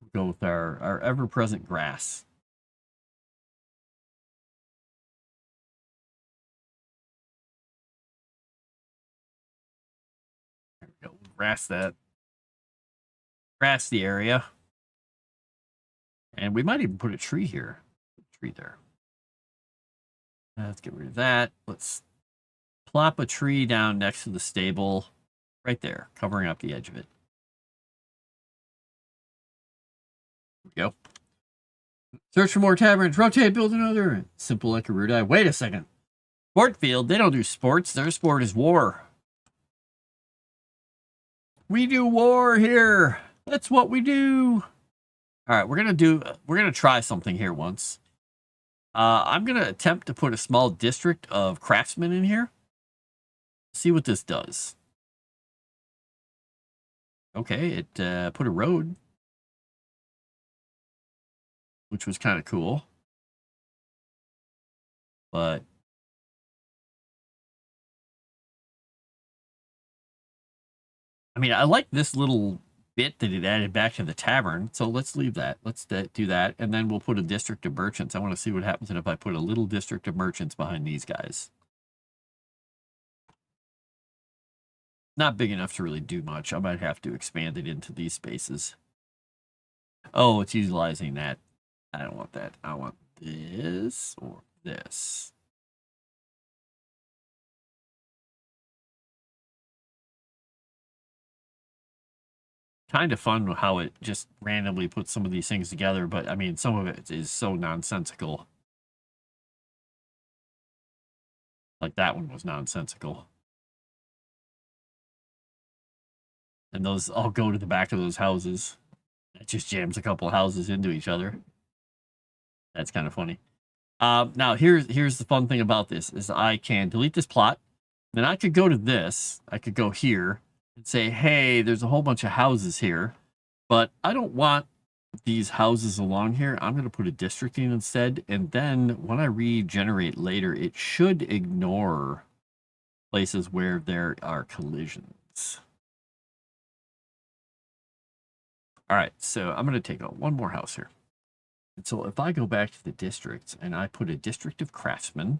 Speaker 2: We'll go with our ever-present grass. There we go. We'll grass that. Grass the area. And we might even put a tree here. Tree there. Let's get rid of that. Let's plop a tree down next to the stable. Right there, covering up the edge of it. There we go. Search for more taverns. Rotate, build another. Simple like Erudia. Wait a second. Sport field, they don't do sports. Their sport is war. We do war here. That's what we do. All right, we're gonna try something here once. I'm gonna attempt to put a small district of craftsmen in here. See what this does. Okay, it put a road, which was kind of cool. But I mean, I like this little bit that it added back to the tavern, so let's leave that. Let's do that, and then we'll put a district of merchants. I want to see what happens if I put a little district of merchants behind these guys. Not big enough to really do much. I might have to expand it into these spaces. Oh, it's utilizing that. I don't want that. I want this or this. Kind of fun how it just randomly puts some of these things together, but I mean, some of it is so nonsensical. Like that one was nonsensical. And those all go to the back of those houses. It just jams a couple of houses into each other. That's kind of funny. Now, here's the fun thing about this, is I can delete this plot. Then I could go to this. I could go here and say, hey, there's a whole bunch of houses here. But I don't want these houses along here. I'm going to put a district in instead. And then when I regenerate later, it should ignore places where there are collisions. All right, so I'm going to take out one more house here. And so if I go back to the districts and I put a district of craftsmen,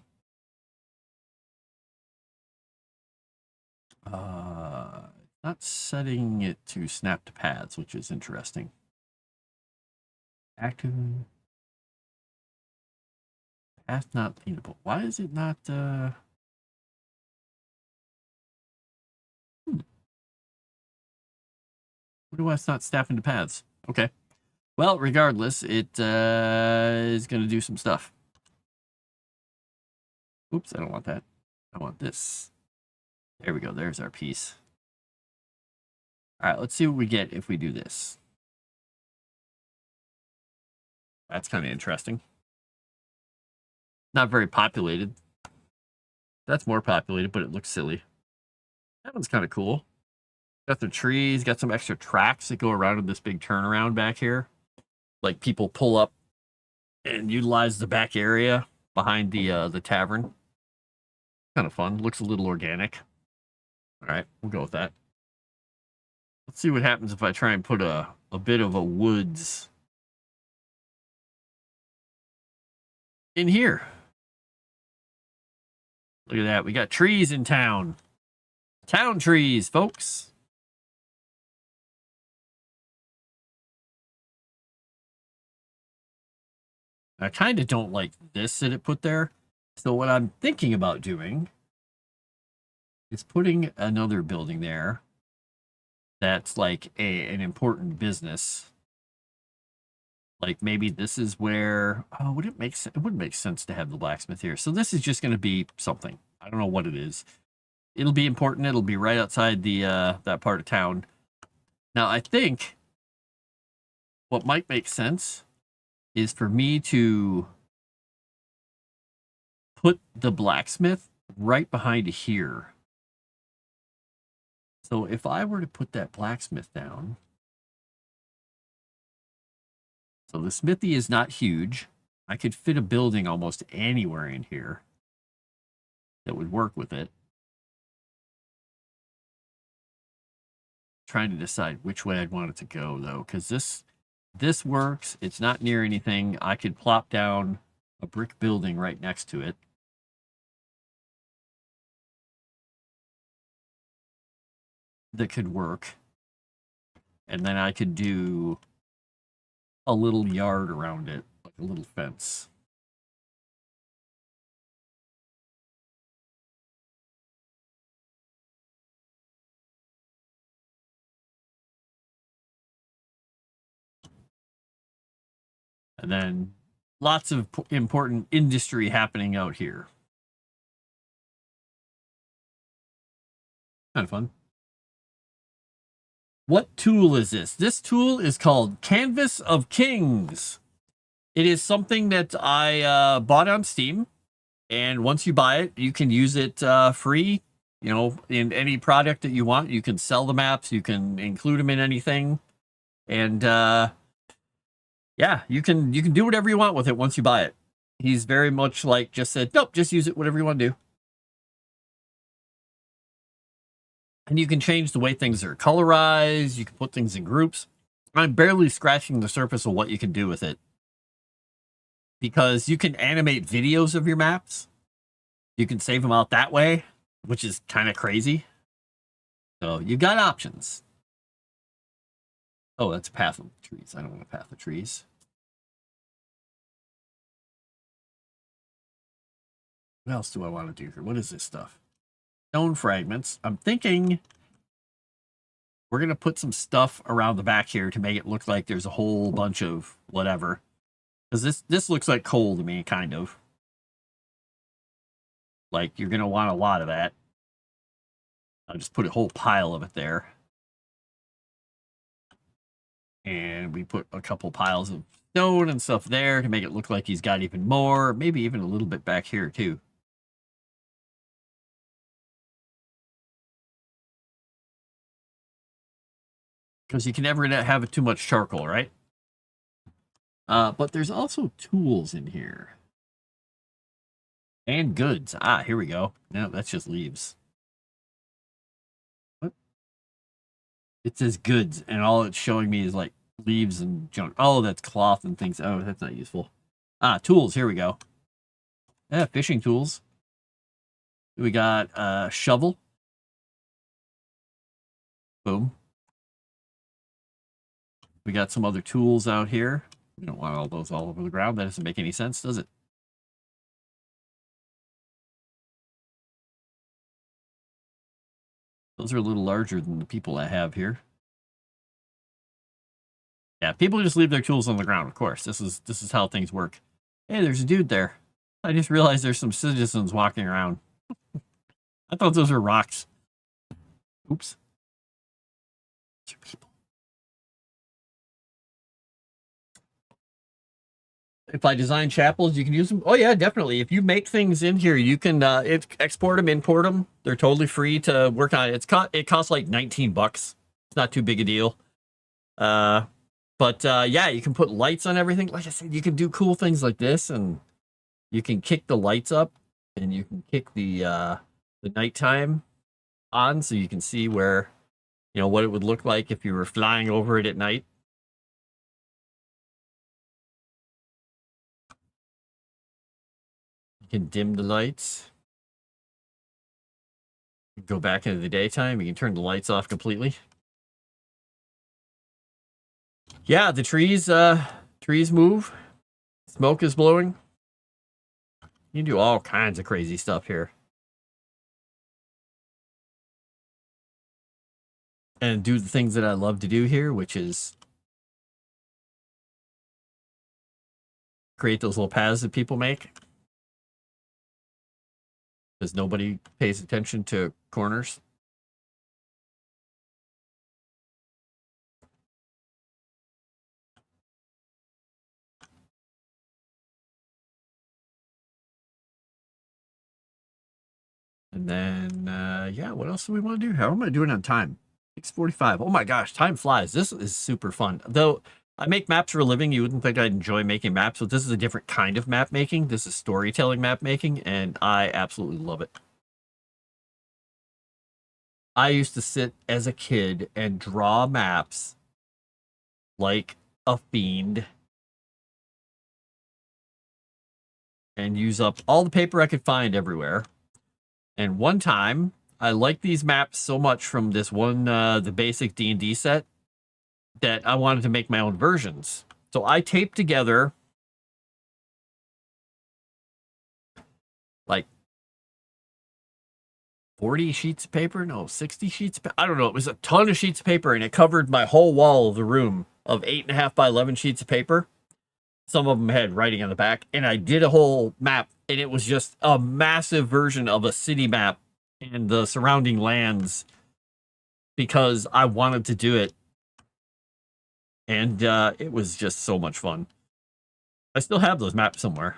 Speaker 2: not setting it to snap to paths, which is interesting. Active path not cleanable. Why is it not? Why it's not snapping to paths? Okay. Well, regardless, it is going to do some stuff. Oops, I don't want that. I want this. There we go. There's our piece. All right, let's see what we get if we do this. That's kind of interesting. Not very populated. That's more populated, but it looks silly. That one's kind of cool. Got the trees, got some extra tracks that go around in this big turnaround back here. Like people pull up and utilize the back area behind the tavern. Kind of fun. Looks a little organic. All right, we'll go with that. Let's see what happens if I try and put a bit of a woods in here. Look at that. We got trees in town. Town trees, folks. I kind of don't like this that it put there. So what I'm thinking about doing is putting another building there. that's like an important business. Like maybe this is where, oh, would it make sense? It wouldn't make sense to have the blacksmith here. So this is just going to be something. I don't know what it is. It'll be important. It'll be right outside the that part of town. Now I think what might make sense is for me to put the blacksmith right behind here. So if I were to put that blacksmith down, so the smithy is not huge. I could fit a building almost anywhere in here that would work with it. Trying to decide which way I'd want it to go though, because this works. It's not near anything. I could plop down a brick building right next to it. That could work. And then I could do a little yard around it, like a little fence. And then lots of important industry happening out here. Kind of fun. What tool is this? This tool is called Canvas of Kings. It is something that I bought on Steam. And once you buy it, you can use it free, you know, in any product that you want. You can sell the maps. You can include them in anything. And yeah, you can do whatever you want with it once you buy it. He's very much like just said, nope, just use it, whatever you want to do. And you can change the way things are colorized. You can put things in groups. I'm barely scratching the surface of what you can do with it. Because you can animate videos of your maps. You can save them out that way, which is kind of crazy. So you've got options. Oh, that's a path of trees. I don't want a path of trees. What else do I want to do here? What is this stuff? Stone fragments. I'm thinking we're going to put some stuff around the back here to make it look like there's a whole bunch of whatever. Because this looks like coal to me, kind of. Like, you're going to want a lot of that. I'll just put a whole pile of it there. And we put a couple piles of stone and stuff there to make it look like he's got even more. Maybe even a little bit back here, too. Because you can never have too much charcoal, right? But there's also tools in here. And goods. Ah, here we go. No, that's just leaves. What? It says goods, and all it's showing me is like leaves and junk. Oh, that's cloth and things. Oh, that's not useful. Ah, tools. Here we go. Yeah, fishing tools. We got a shovel. Boom. We got some other tools out here. We don't want all those all over the ground. That doesn't make any sense, does it? Those are a little larger than the people I have here. Yeah, people just leave their tools on the ground, of course. This is how things work. Hey, there's a dude there. I just realized there's some citizens walking around. I thought those were rocks. Oops. Those are people. If I design chapels, you can use them. Oh yeah, definitely. If you make things in here, you can export them, import them. They're totally free to work on. It costs like $19. It's not too big a deal. But yeah, you can put lights on everything. Like I said, you can do cool things like this, and you can kick the lights up, and you can kick the nighttime on, so you can see where, you know, what it would look like if you were flying over it at night. You can dim the lights. Go back into the daytime. You can turn the lights off completely. Yeah, the trees move. Smoke is blowing. You can do all kinds of crazy stuff here. and do the things that I love to do here, which is create those little paths that people make. Because nobody pays attention to corners. And then, yeah, what else do we want to do? How am I doing on time? 6:45. Oh my gosh, time flies. This is super fun. Though I make maps for a living, you wouldn't think I'd enjoy making maps, but this is a different kind of map making. This is storytelling map making, and I absolutely love it. I used to sit as a kid and draw maps like a fiend and use up all the paper I could find everywhere. And one time, I liked these maps so much from this one, the basic D&D set, that I wanted to make my own versions. So I taped together like 40 sheets of paper? No, 60 sheets of paper. I don't know. It was a ton of sheets of paper, and it covered my whole wall of the room of 8.5 by 11 sheets of paper. Some of them had writing on the back, and I did a whole map, and it was just a massive version of a city map and the surrounding lands because I wanted to do it. And it was just so much fun. I still have those maps somewhere.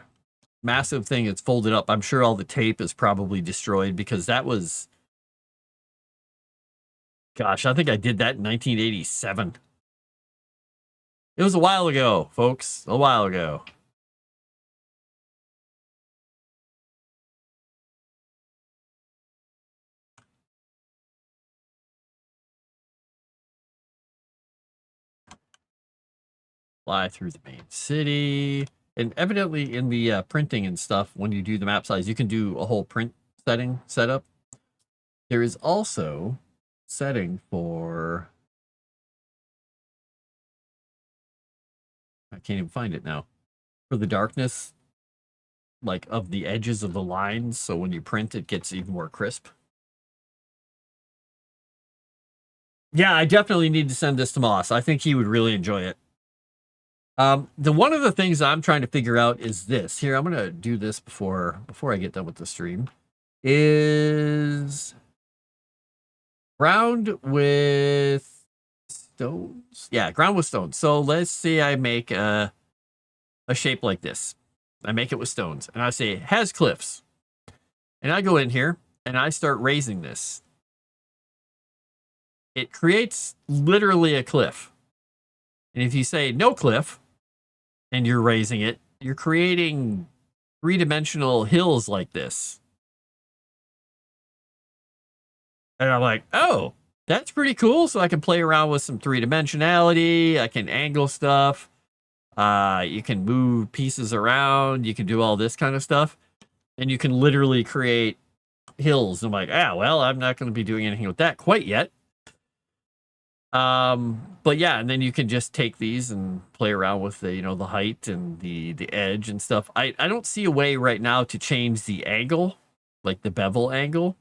Speaker 2: Massive thing. It's folded up. I'm sure all the tape is probably destroyed because that was... Gosh, I think I did that in 1987. It was a while ago, folks. A while ago. Fly through the main city. And evidently in the printing and stuff, when you do the map size, you can do a whole print setup. There is also setting for... I can't even find it now. For the darkness, like, of the edges of the lines, so when you print, it gets even more crisp. Yeah, I definitely need to send this to Moss. I think he would really enjoy it. One of the things I'm trying to figure out is this. Here, I'm going to do this before I get done with the stream. Is ground with stones? Yeah, ground with stones. So let's say I make a shape like this. I make it with stones. And I say, it has cliffs. And I go in here, and I start raising this. It creates literally a cliff. And if you say no cliff, and you're raising it, you're creating three-dimensional hills like this. And I'm like, oh, that's pretty cool. So I can play around with some three-dimensionality. I can angle stuff. You can move pieces around. You can do all this kind of stuff. And you can literally create hills. I'm like, well, I'm not going to be doing anything with that quite yet. But yeah, and then you can just take these and play around with the, the height and the edge and stuff. I don't see a way right now to change the angle, like the bevel angle,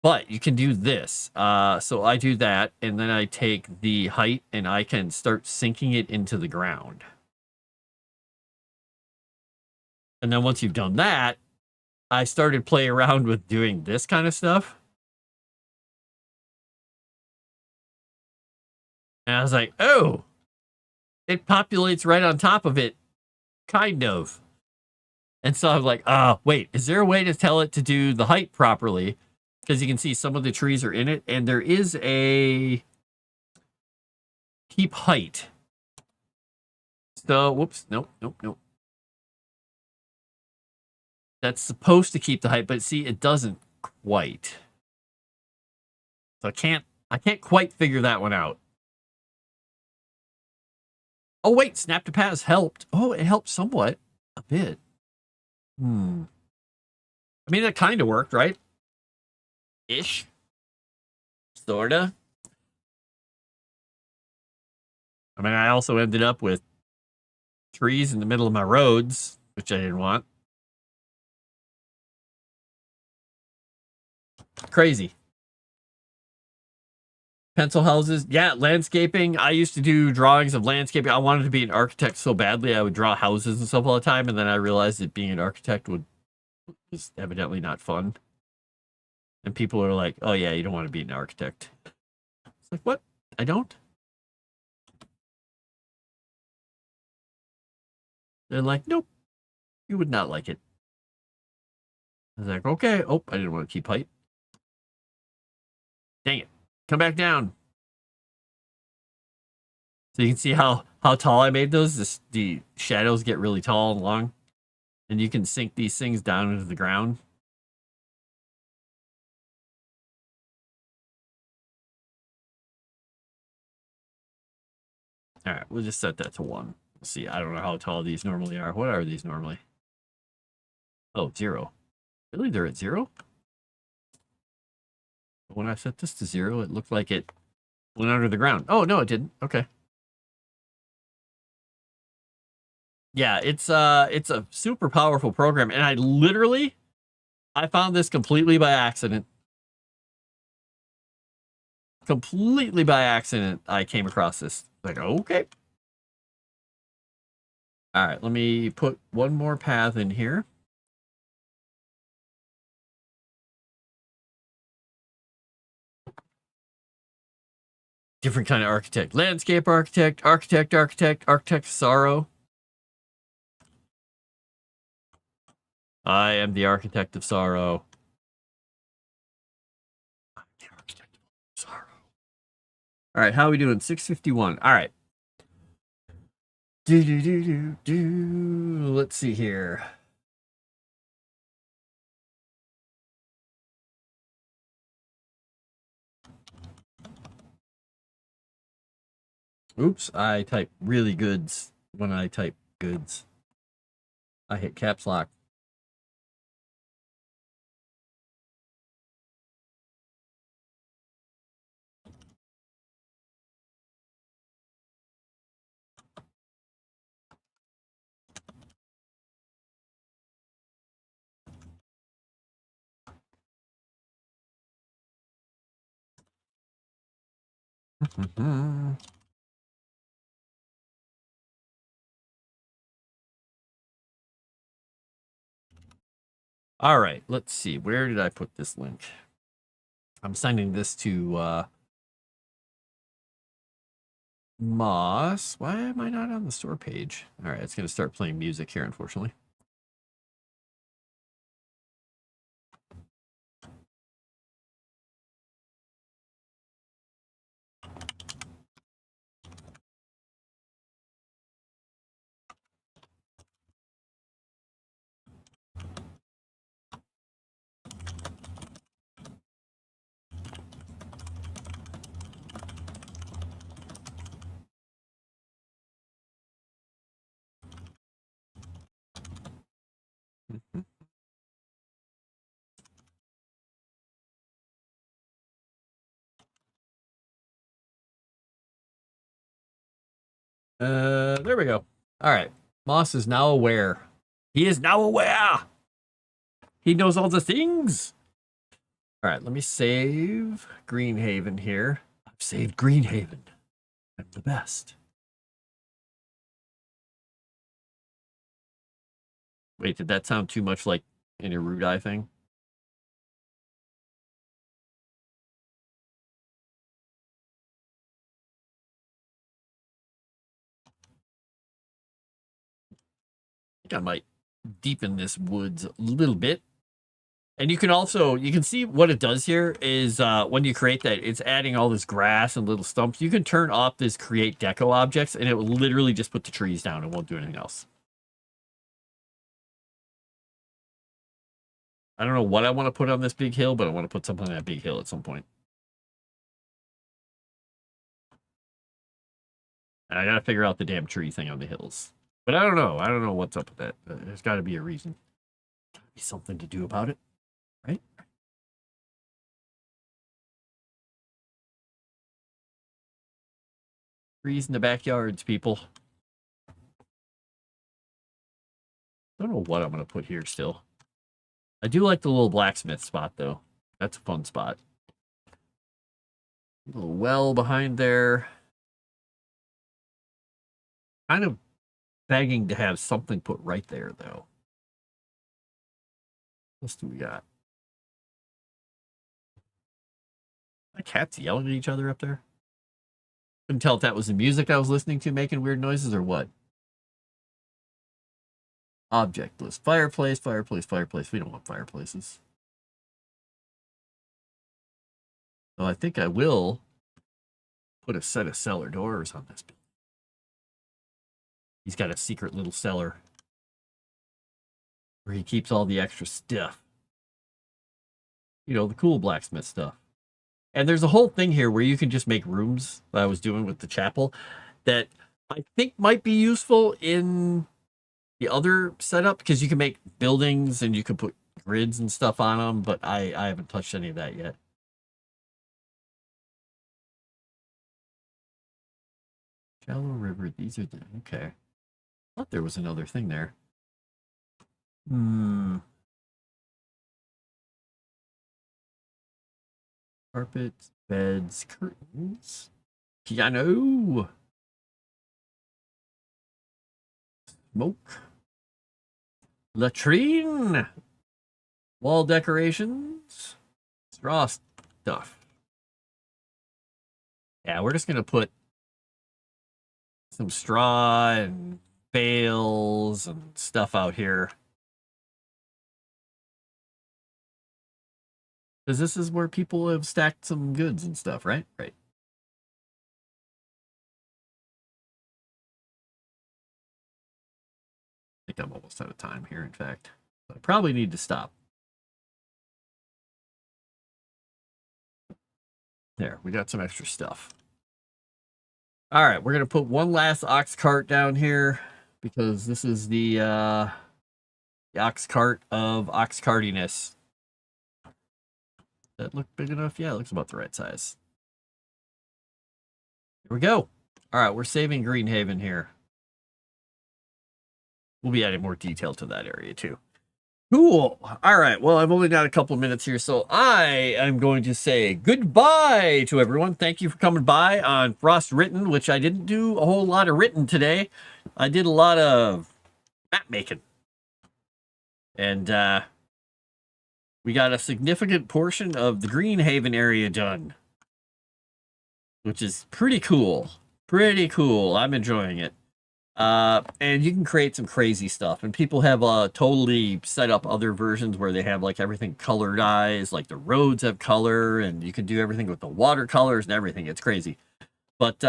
Speaker 2: but you can do this. So I do that, and then I take the height and I can start sinking it into the ground. And then once you've done that, I started playing around with doing this kind of stuff. And I was like, oh, it populates right on top of it, kind of. And so I'm like, wait, is there a way to tell it to do the height properly? Because you can see some of the trees are in it, and there is a keep height. So, whoops, nope. That's supposed to keep the height, but see, it doesn't quite. So I can't quite figure that one out. Oh, wait, snap to pass helped. Oh, it helped somewhat. A bit. I mean, that kind of worked, right? Ish. Sorta. I mean, I also ended up with trees in the middle of my roads, which I didn't want. Crazy. Pencil houses. Yeah, landscaping. I used to do drawings of landscaping. I wanted to be an architect so badly. I would draw houses and stuff all the time. And then I realized that being an architect was evidently not fun. And people are like, oh, yeah, you don't want to be an architect. It's like, what? I don't? They're like, nope, you would not like it. I was like, okay. Oh, I didn't want to keep height. Dang it. Come back down. So you can see how tall I made those. The shadows get really tall and long. And you can sink these things down into the ground. All right, we'll just set that to 1. We'll see. I don't know how tall these normally are. What are these normally? Oh, 0. Really? They're at 0? When I set this to 0, it looked like it went under the ground. Oh, no, it didn't. Okay. Yeah, it's a super powerful program, and I found this completely by accident. Completely by accident, I came across this. Like, okay. All right, let me put one more path in here. Different kind of architect. Landscape architect, architect of sorrow. I am the architect of sorrow. I'm the architect of sorrow. All right, how are we doing? 6:51. All right. Let's see here. Oops, I type really goods when I type goods. I hit caps lock. All right, let's see. Where did I put this link? I'm sending this to Moss. Why am I not on the store page? All right, it's going to start playing music here, unfortunately. There we go. All right. Moss is now aware. He is now aware. He knows all the things. All right, let me save Greenhaven here. I've saved Greenhaven. I'm the best. Wait, did that sound too much like an Erudia thing? I think I might deepen this woods a little bit. And you can see what it does here is when you create that, it's adding all this grass and little stumps. You can turn off this create deco objects and it will literally just put the trees down. It won't do anything else. I don't know what I want to put on this big hill, but I want to put something on that big hill at some point. And I got to figure out the damn tree thing on the hills. But I don't know. I don't know what's up with that. There's got to be a reason. Got to be something to do about it, right? Trees in the backyards, people. I don't know what I'm going to put here still. I do like the little blacksmith spot, though. That's a fun spot. Little well behind there. Kind of begging to have something put right there, though. What else do we got? My cats yelling at each other up there. Couldn't tell if that was the music I was listening to making weird noises or what. Object list. Fireplace, fireplace, fireplace. We don't want fireplaces. So I think I will put a set of cellar doors on this building. He's got a secret little cellar where he keeps all the extra stuff. You know, the cool blacksmith stuff. And there's a whole thing here where you can just make rooms that I was doing with the chapel that I think might be useful in the other setup because you can make buildings and you can put grids and stuff on them, but I haven't touched any of that yet. Shallow river, these are the, okay. I thought there was another thing there. Carpets, beds, curtains, piano, smoke, latrine, wall decorations, straw stuff. Yeah, we're just going to put some straw and bales and stuff out here. Because this is where people have stacked some goods and stuff, right? Right. I think I'm almost out of time here, in fact. I probably need to stop. There, we got some extra stuff. All right, we're going to put one last ox cart down here because this is the ox cart of ox cartiness. That look big enough? Yeah, it looks about the right size. Here we go. All right, we're saving Greenhaven here. We'll be adding more detail to that area too. Cool. All right. Well, I've only got a couple of minutes here, so I am going to say goodbye to everyone. Thank you for coming by on Frostewritten, which I didn't do a whole lot of written today. I did a lot of map making. And we got a significant portion of the Greenhaven area done, which is pretty cool. Pretty cool. I'm enjoying it. And you can create some crazy stuff, and people have totally set up other versions where they have like everything colorized, like the roads have color, and you can do everything with the watercolors and everything. It's crazy. But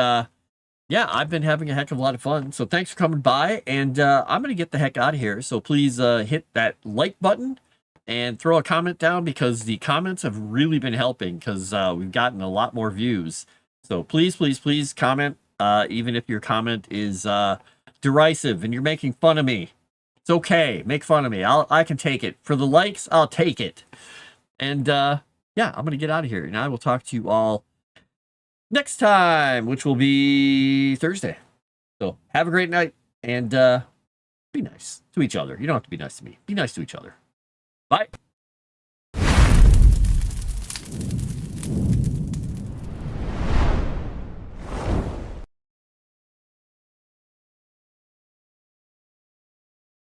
Speaker 2: yeah, I've been having a heck of a lot of fun. So thanks for coming by, and I'm gonna get the heck out of here. So please hit that like button and throw a comment down because the comments have really been helping because we've gotten a lot more views. So please, please, please comment, even if your comment is derisive and you're making fun of me. It's okay. Make fun of me. I can take it. For the likes, I'll take it. And yeah, I'm going to get out of here. And I will talk to you all next time, which will be Thursday. So have a great night and be nice to each other. You don't have to be nice to me. Be nice to each other. Bye.